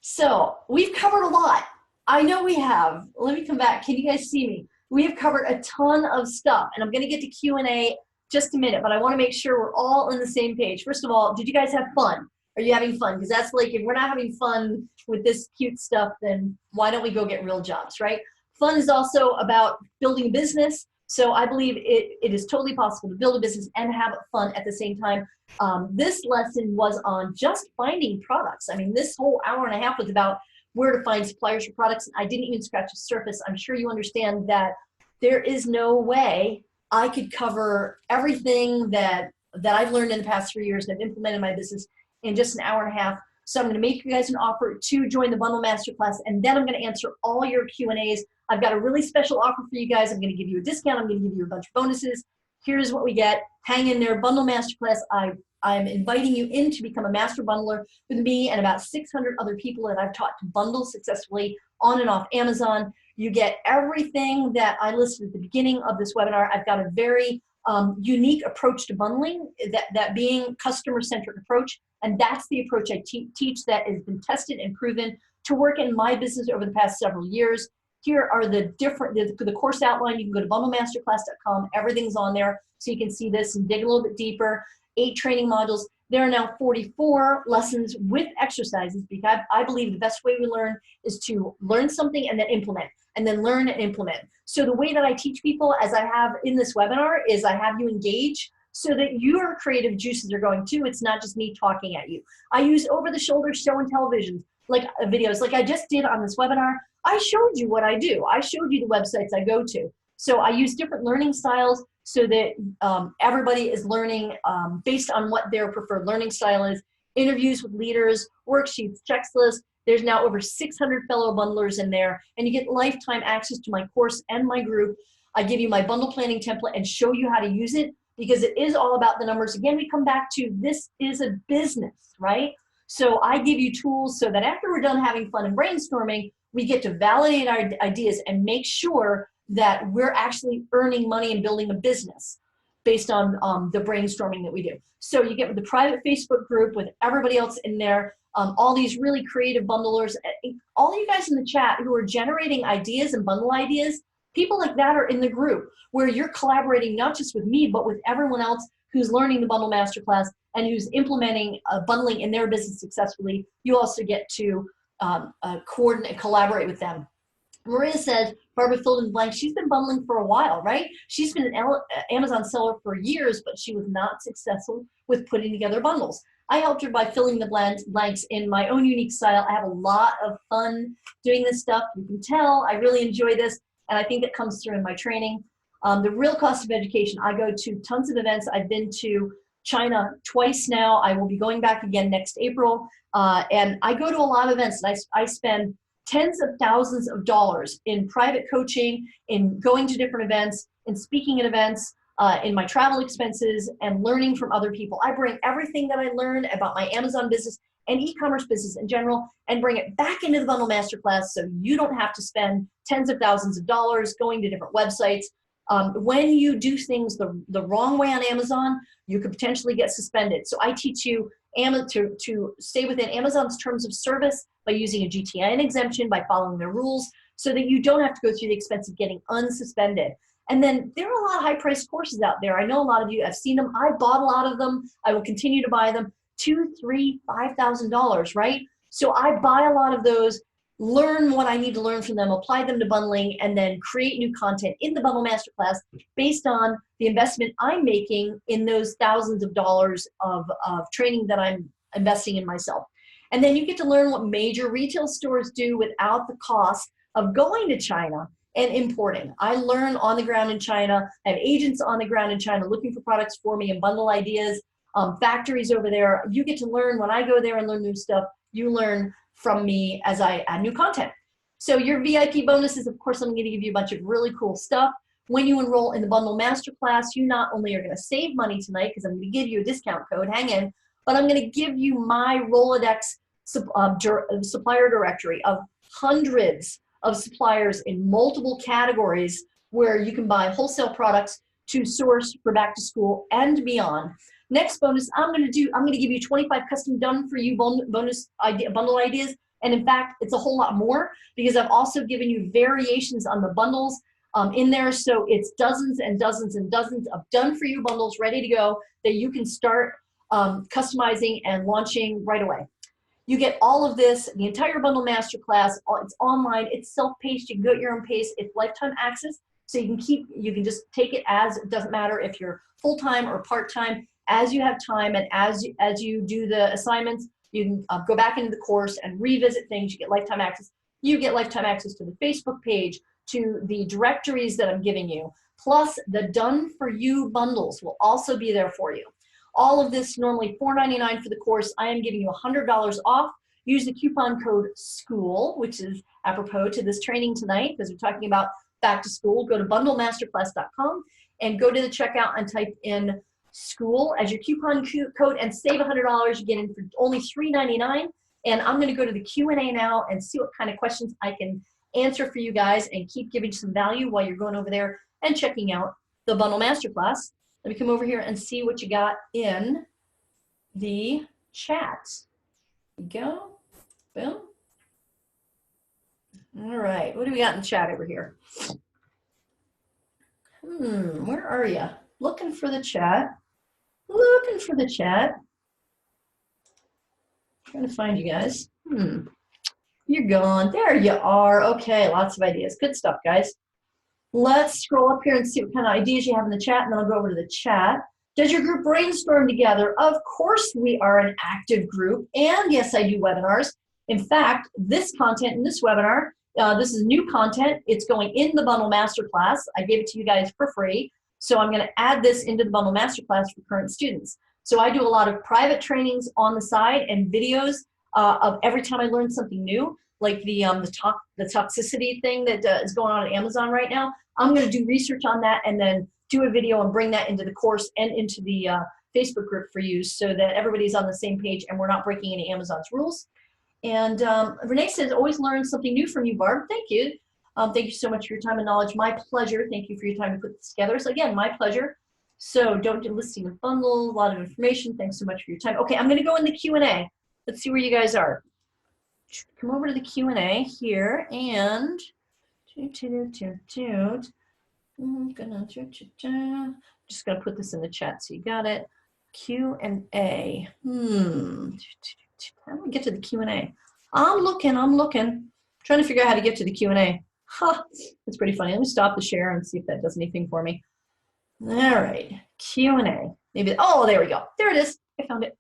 so we've covered a lot. I know we have. Let me come back. Can you guys see me? We have covered a ton of stuff, and I'm going to get to Q&A just a minute, but I want to make sure we're all on the same page. First of all, did you guys have fun? Are you having fun? Because that's like, if we're not having fun with this cute stuff, then why don't we go get real jobs, right? Fun is also about building a business. So I believe it is totally possible to build a business and have fun at the same time. This lesson was on just finding products. I mean, this whole hour and a half was about where to find suppliers for products. I didn't even scratch the surface. I'm sure you understand that there is no way I could cover everything that I've learned in the past 3 years and have implemented in my business in just an hour and a half. So I'm going to make you guys an offer to join the Bundle Masterclass, and then I'm going to answer all your Q&As. I've got a really special offer for you guys. I'm going to give you a discount. I'm going to give you a bunch of bonuses. Here's what we get. Hang in there. Bundle Masterclass. I'm inviting you in to become a master bundler with me and about 600 other people that I've taught to bundle successfully on and off Amazon. You get everything that I listed at the beginning of this webinar. I've got a very unique approach to bundling, that being customer-centric approach. And that's the approach I teach that has been tested and proven to work in my business over the past several years. Here are the course outline. You can go to bundlemasterclass.com. Everything's on there, so you can see this and dig a little bit deeper. 8 training modules. There are now 44 lessons with exercises, because I believe the best way we learn is to learn something and then implement, and then learn and implement. So the way that I teach people, as I have in this webinar, is I have you engage so that your creative juices are going too. It's not just me talking at you. I use over-the-shoulder show and television, like videos, like I just did on this webinar. I showed you what I do. I showed you the websites I go to. So I use different learning styles so that everybody is learning based on what their preferred learning style is. Interviews with leaders, worksheets, checklists. There's now over 600 fellow bundlers in there, and you get lifetime access to my course and my group. I give you my bundle planning template and show you how to use it, because it is all about the numbers. Again, we come back to this is a business, right? So I give you tools so that after we're done having fun and brainstorming, we get to validate our ideas and make sure that we're actually earning money and building a business based on the brainstorming that we do. So you get the private Facebook group with everybody else in there, all these really creative bundlers, all you guys in the chat who are generating ideas and bundle ideas. People like that are in the group where you're collaborating not just with me, but with everyone else who's learning the Bundle Masterclass and who's implementing bundling in their business successfully. You also get to coordinate, collaborate with them. Maria says, Barbara filled in blank, she's been bundling for a while, right? She's been an Amazon seller for years, but she was not successful with putting together bundles. I helped her by filling the blanks in my own unique style. I have a lot of fun doing this stuff. You can tell I really enjoy this, and I think that comes through in my training. The real cost of education, I go to tons of events. I've been to China twice now. I will be going back again next April. And I go to a lot of events, and I spend tens of thousands of dollars in private coaching, in going to different events, in speaking at events, in my travel expenses, and learning from other people. I bring everything that I learned about my Amazon business and e-commerce business in general and bring it back into the Bundle Masterclass so you don't have to spend tens of thousands of dollars going to different websites. When you do things the wrong way on Amazon, you could potentially get suspended. So I teach you to stay within Amazon's terms of service by using a GTN exemption, by following their rules, so that you don't have to go through the expense of getting unsuspended. And then there are a lot of high-priced courses out there. I know a lot of you have seen them. I bought a lot of them. I will continue to buy them. $2,000, $3,000, $5,000, right? So I buy a lot of those, learn what I need to learn from them, apply them to bundling, and then create new content in the Bundle Masterclass based on the investment I'm making in those thousands of dollars of training that I'm investing in myself. And then you get to learn what major retail stores do without the cost of going to China and importing. I learn on the ground in China. I have agents on the ground in China looking for products for me and bundle ideas. Factories over there. You get to learn when I go there and learn new stuff. You learn from me as I add new content. So your VIP bonuses, of course, I'm going to give you a bunch of really cool stuff. When you enroll in the Bundle Masterclass, you not only are going to save money tonight, because I'm going to give you a discount code, hang in, but I'm going to give you my Rolodex supplier directory of hundreds of suppliers in multiple categories where you can buy wholesale products to source for back to school and beyond. Next bonus, I'm going to give you 25 custom done for you bundle ideas. And in fact, it's a whole lot more because I've also given you variations on the bundles in there. So it's dozens and dozens and dozens of done for you bundles ready to go that you can start customizing and launching right away. You get all of this, the entire Bundle Masterclass. It's online, it's self-paced, you can go at your own pace, it's lifetime access. So you can just take it as, it doesn't matter if you're full-time or part-time, as you have time and as you do the assignments, you can go back into the course and revisit things. You get lifetime access. You get lifetime access to the Facebook page, to the directories that I'm giving you, plus the done for you bundles will also be there for you. All of this normally $4.99 for the course. I am giving you $100 off. Use the coupon code SCHOOL, which is apropos to this training tonight because we're talking about back to school. Go to bundlemasterclass.com and go to the checkout and type in SCHOOL as your coupon code and save $100. You get in for only $3.99. And I'm going to go to the Q&A now and see what kind of questions I can answer for you guys and keep giving you some value while you're going over there and checking out the Bundle Masterclass. Let me come over here and see what you got in the chat. There you go. Boom. All right. What do we got in the chat over here? Where are you? Looking for the chat. Looking for the chat. Trying to find you guys. You're gone. There you are. Okay, lots of ideas. Good stuff, guys. Let's scroll up here and see what kind of ideas you have in the chat, and then I'll go over to the chat. Does your group brainstorm together? Of course we are an active group, and yes, I do webinars. In fact, this content in this webinar, this is new content. It's going in the Bundle Masterclass. I gave it to you guys for free. So I'm going to add this into the Bundle Masterclass for current students. So I do a lot of private trainings on the side and videos of every time I learn something new, like the toxicity thing that is going on at Amazon right now. I'm going to do research on that and then do a video and bring that into the course and into the Facebook group for you so that everybody's on the same page and we're not breaking any Amazon's rules. And Renee says, always learn something new from you, Barb. Thank you. Thank you so much for your time and knowledge. My pleasure. Thank you for your time to put this together. So again, my pleasure. So don't do listing of bundles, a lot of information. Thanks so much for your time. Okay, I'm going to go in the Q&A. Let's see where you guys are. Come over to the Q&A here and I'm just going to put this in the chat so you got it. Q&A. How do we get to the Q&A? I'm looking. Trying to figure out how to get to the Q&A. That's pretty funny. Let me stop the share and see if that does anything for me. All right, Q&A. Maybe, oh, there we go. There it is. I found it.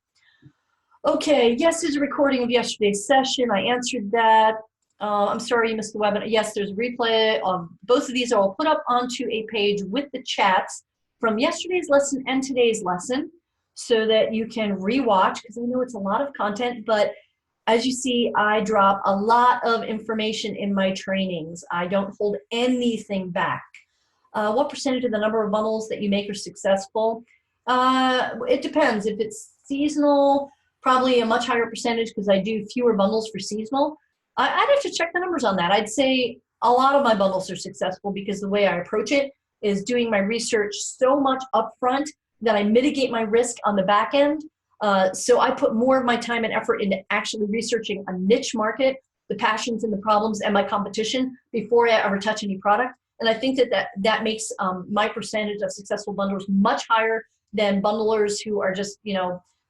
Okay, yes, there's a recording of yesterday's session. I answered that. I'm sorry you missed the webinar. Yes, there's a replay. Both of these I will put up onto a page with the chats from yesterday's lesson and today's lesson so that you can rewatch, because I know it's a lot of content, but as you see, I drop a lot of information in my trainings. I don't hold anything back. What percentage of the number of bundles that you make are successful? It depends. If it's seasonal, probably a much higher percentage because I do fewer bundles for seasonal. I'd have to check the numbers on that. I'd say a lot of my bundles are successful because the way I approach it is doing my research so much upfront that I mitigate my risk on the back end. So I put more of my time and effort into actually researching a niche market, the passions and the problems and my competition before I ever touch any product. And I think that makes my percentage of successful bundlers much higher than bundlers who are just,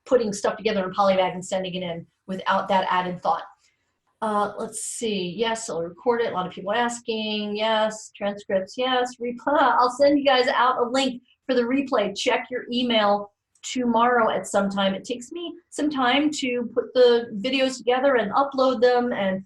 putting stuff together in a polybag and sending it in without that added thought. Let's see. Yes, I'll record it. A lot of people asking. Yes. Transcripts. Yes. Replay. I'll send you guys out a link for the replay. Check your email tomorrow at some time. It takes me some time to put the videos together and upload them and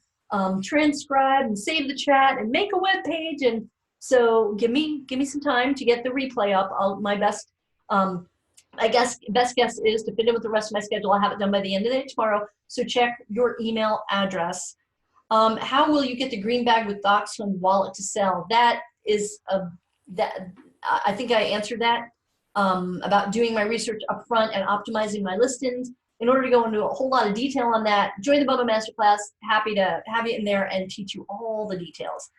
transcribe and save the chat and make a web page. And so give me some time to get the replay up. My best, I guess, best guess is to fit in with the rest of my schedule. I'll have it done by the end of the day tomorrow. So check your email address. How will you get the green bag with Docs from wallet to sell? That is I think I answered that about doing my research up front and optimizing my listings. In order to go into a whole lot of detail on that, join the Bundle Masterclass. Happy to have you in there and teach you all the details.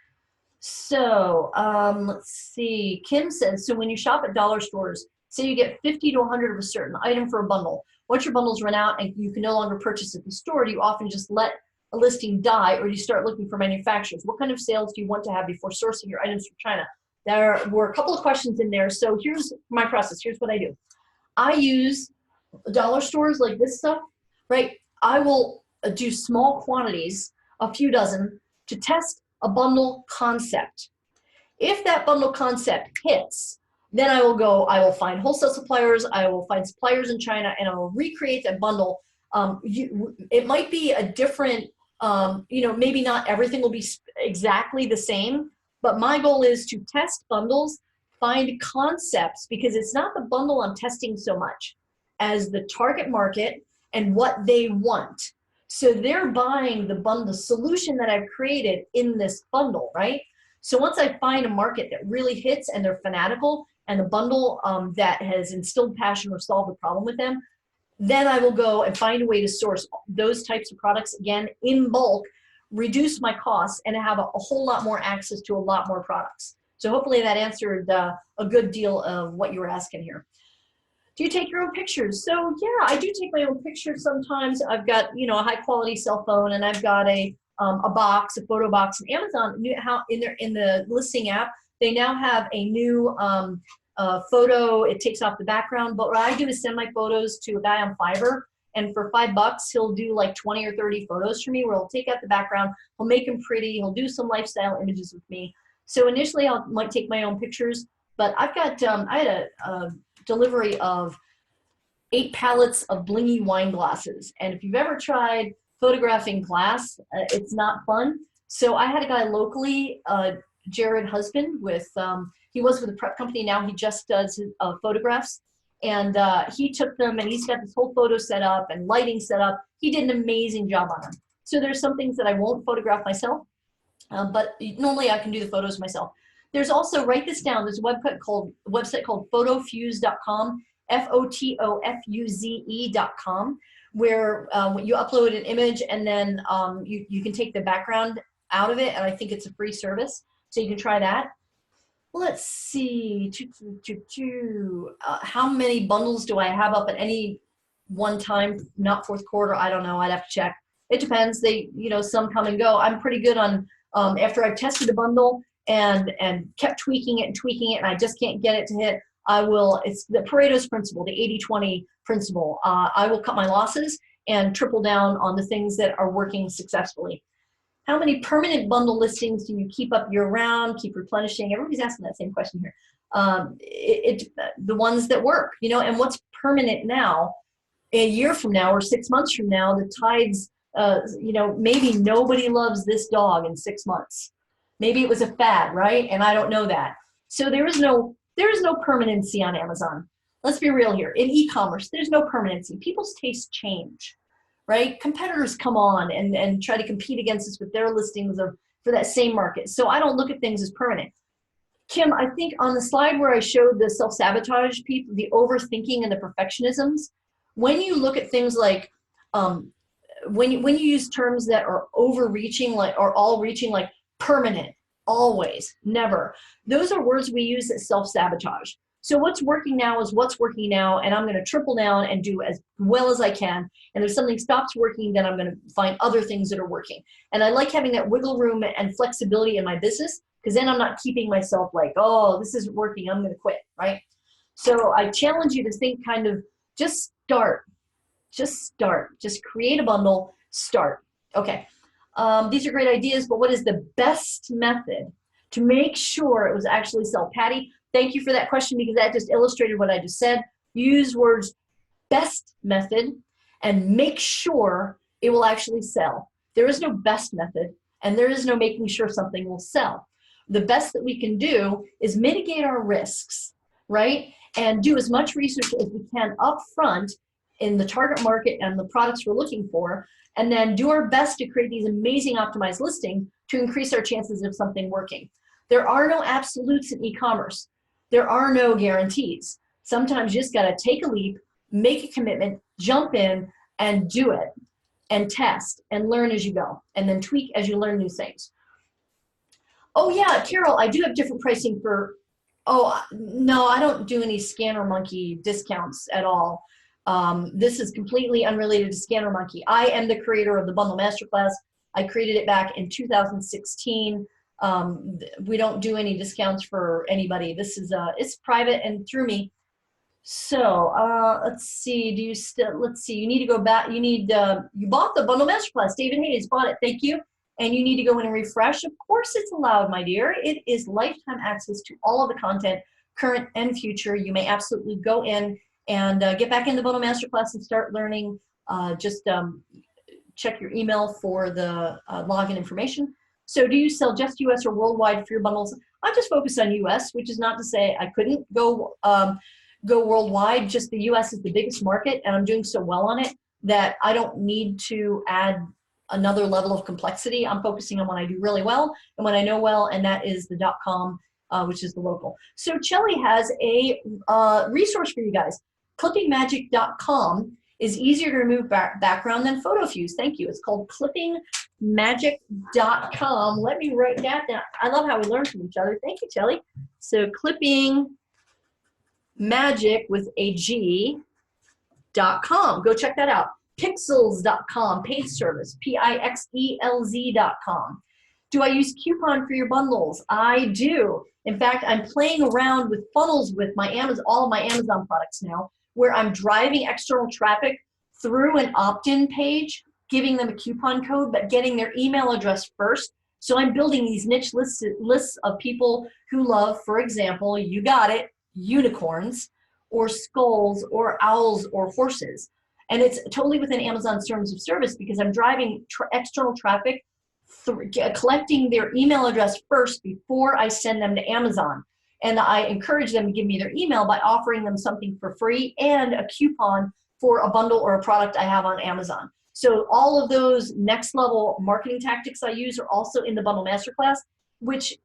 So let's see. Kim says, so when you shop at dollar stores, say you get 50 to 100 of a certain item for a bundle. Once your bundles run out and you can no longer purchase at the store, do you often just let a listing die, or do you start looking for manufacturers? What kind of sales do you want to have before sourcing your items from China? There were a couple of questions in there. So here's my process. Here's what I do. I use dollar stores like this stuff, right? I will do small quantities, a few dozen, to test a bundle concept. If that bundle concept hits, then I will find wholesale suppliers, I will find suppliers in China, and I will recreate that bundle. It might be a different, maybe not everything will be exactly the same, but my goal is to test bundles, find concepts, because it's not the bundle I'm testing so much as the target market and what they want. So they're buying the solution that I've created in this bundle, right? So once I find a market that really hits and they're fanatical and the bundle that has instilled passion or solved the problem with them, then I will go and find a way to source those types of products, again, in bulk, reduce my costs, and have a whole lot more access to a lot more products. So hopefully that answered a good deal of what you were asking here. Do you take your own pictures? So yeah, I do take my own pictures sometimes. I've got, a high quality cell phone, and I've got a box, a photo box. And Amazon, in the listing app, they now have a new photo. It takes off the background. But what I do is send my photos to a guy on Fiverr, and for $5, he'll do like 20 or 30 photos for me, where he'll take out the background, he'll make them pretty, he'll do some lifestyle images with me. So initially, I might take my own pictures, but I've got, I had a delivery of 8 pallets of blingy wine glasses. And if you've ever tried photographing glass, it's not fun. So I had a guy locally, Jared Husband, he was with a prep company. Now he just does photographs. And he took them, and he's got this whole photo set up and lighting set up. He did an amazing job on them. So there's some things that I won't photograph myself, but normally I can do the photos myself. There's also, write this down, there's a website called photofuse.com, FOTOFUZE.com, where you upload an image, and then you can take the background out of it, and I think it's a free service, so you can try that. Let's see, how many bundles do I have up at any one time? Not fourth quarter, I don't know, I'd have to check. It depends, some come and go. I'm pretty good on, after I've tested a bundle and kept tweaking it, and I just can't get it to hit, it's the Pareto's principle, the 80-20 principle. I will cut my losses and triple down on the things that are working successfully. How many permanent bundle listings do you keep up year-round, keep replenishing? Everybody's asking that same question here. The ones that work, and what's permanent now, a year from now or 6 months from now, the tides, maybe nobody loves this dog in 6 months. Maybe it was a fad, right? And I don't know that. So there is no permanency on Amazon. Let's be real here. In e-commerce, there's no permanency. People's tastes change, right? Competitors come on and try to compete against us with their listings for that same market. So I don't look at things as permanent. Kim, I think on the slide where I showed the self-sabotage people, the overthinking and the perfectionisms, when you look at things like, when you use terms that are overreaching, or all-reaching, like permanent, always, never, those are words we use as self-sabotage. So what's working now is what's working now, and I'm going to triple down and do as well as I can. And if something stops working, then I'm going to find other things that are working. And I like having that wiggle room and flexibility in my business, because then I'm not keeping myself like, oh, this isn't working, I'm going to quit, right? So I challenge you to think kind of, just start, just create a bundle, start. Okay, these are great ideas, but what is the best method to make sure it was actually sell? Patty, thank you for that question, because that just illustrated what I just said. Use words best method and make sure it will actually sell. There is no best method, and there is no making sure something will sell. The best that we can do is mitigate our risks, right? And do as much research as we can up front in the target market and the products we're looking for, and then do our best to create these amazing optimized listings to increase our chances of something working. There are no absolutes in e-commerce. There are no guarantees. Sometimes you just gotta take a leap, make a commitment, jump in and do it, and test and learn as you go, and then tweak as you learn new things. Oh yeah, Carol, I do have different pricing for, oh no, I don't do any Scanner Monkey discounts at all. This is completely unrelated to Scanner Monkey. I am the creator of the Bundle Masterclass. I created it back in 2016. We don't do any discounts for anybody. This is, it's private and through me. So let's see, let's see, you need to go back, you bought the Bundle Masterclass. David Hayes bought it, thank you. And you need to go in and refresh. Of course it's allowed, my dear. It is lifetime access to all of the content, current and future. You may absolutely go in and get back in the Bundle Masterclass and start learning. Just check your email for the login information. So do you sell just US or worldwide for your bundles? I just focus on US, which is not to say I couldn't go worldwide. Just the US is the biggest market, and I'm doing so well on it that I don't need to add another level of complexity. I'm focusing on what I do really well and what I know well, and that is the .com, which is the local. So Chelly has a resource for you guys. Clippingmagic.com is easier to remove background than PhotoFuse. Thank you. It's called clippingmagic.com. Let me write that down. I love how we learn from each other. Thank you, Chelly. So clippingmagic with a G.com. Go check that out. Pixels.com, paid service, Pixelz.com. Do I use coupon for your bundles? I do. In fact, I'm playing around with funnels with my Amazon, all of my Amazon products now, where I'm driving external traffic through an opt-in page, giving them a coupon code, but getting their email address first. So I'm building these niche lists of people who love, for example, you got it, unicorns, or skulls, or owls, or horses. And it's totally within Amazon's terms of service because I'm driving external traffic, collecting their email address first before I send them to Amazon. And I encourage them to give me their email by offering them something for free and a coupon for a bundle or a product I have on Amazon. So all of those next level marketing tactics I use are also in the Bundle Masterclass, which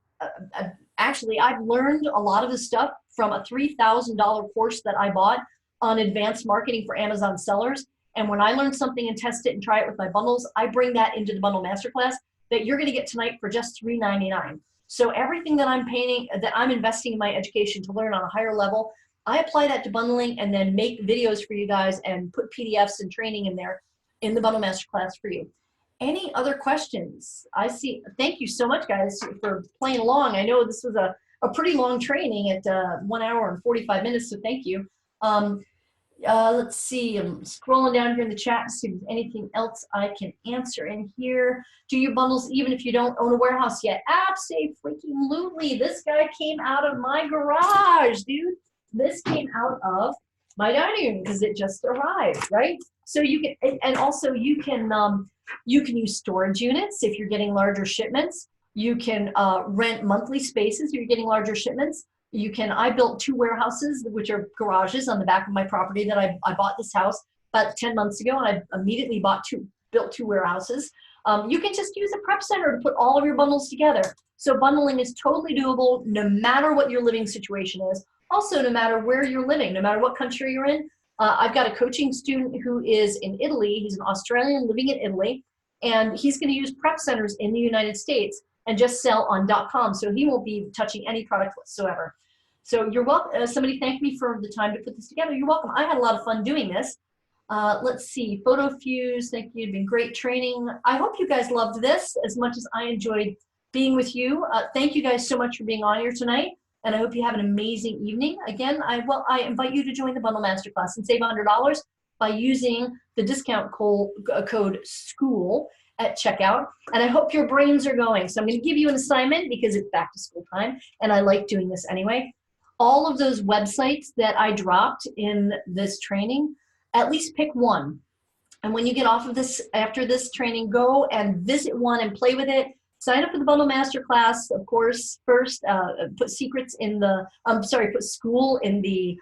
actually I've learned a lot of this stuff from a $3,000 course that I bought on advanced marketing for Amazon sellers. And when I learn something and test it and try it with my bundles, I bring that into the Bundle Masterclass that you're going to get tonight for just $3.99. So everything that I'm investing in my education to learn on a higher level, I apply that to bundling and then make videos for you guys and put PDFs and training in there in the Bundle Masterclass for you. Any other questions? I see. Thank you so much, guys, for playing along. I know this was a pretty long training at 1 hour and 45 minutes, so thank you. Let's see, I'm scrolling down here in the chat to see if there's anything else I can answer in here. Do you bundles even if you don't own a warehouse yet? Absolutely. This guy came out of my garage, dude. This came out of my dining room because it just arrived, right? So you can, and also you can use storage units if you're getting larger shipments. You can rent monthly spaces if you're getting larger shipments. You can, I built 2 warehouses, which are garages on the back of my property that I bought this house about 10 months ago, and I immediately built 2 warehouses. You can just use a prep center to put all of your bundles together. So bundling is totally doable no matter what your living situation is. Also, no matter where you're living, no matter what country you're in. I've got a coaching student who is in Italy. He's an Australian living in Italy, and he's going to use prep centers in the United States and just sell on .com. So he won't be touching any product whatsoever. So you're welcome. Somebody thanked me for the time to put this together. You're welcome. I had a lot of fun doing this. Let's see, PhotoFuse, thank you. It's been great training. I hope you guys loved this as much as I enjoyed being with you. Thank you guys so much for being on here tonight, and I hope you have an amazing evening. Again, I invite you to join the Bundle Masterclass and save $100 by using the discount code SCHOOL at checkout. And I hope your brains are going. So I'm going to give you an assignment because it's back to school time, and I like doing this anyway. All of those websites that I dropped in this training, at least pick one. And when you get off of this, after this training, go and visit one and play with it. Sign up for the Bundle Masterclass, of course, first. Put secrets in the, put school in the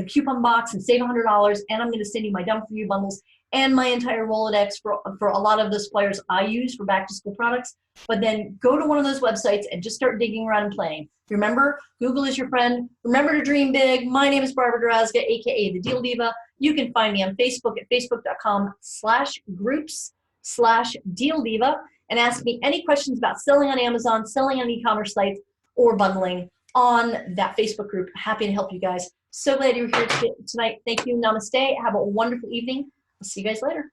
coupon box and save $100. And I'm going to send you my Done For You bundles and my entire Rolodex for a lot of the suppliers I use for back to school products. But then go to one of those websites and just start digging around and playing. Remember, Google is your friend. Remember to dream big. My name is Barbara Drazga, AKA The Deal Diva. You can find me on Facebook at facebook.com/groups/Deal Diva and ask me any questions about selling on Amazon, selling on e-commerce sites, or bundling on that Facebook group. Happy to help you guys. So glad you're here tonight. Thank you. Namaste. Have a wonderful evening. I'll see you guys later.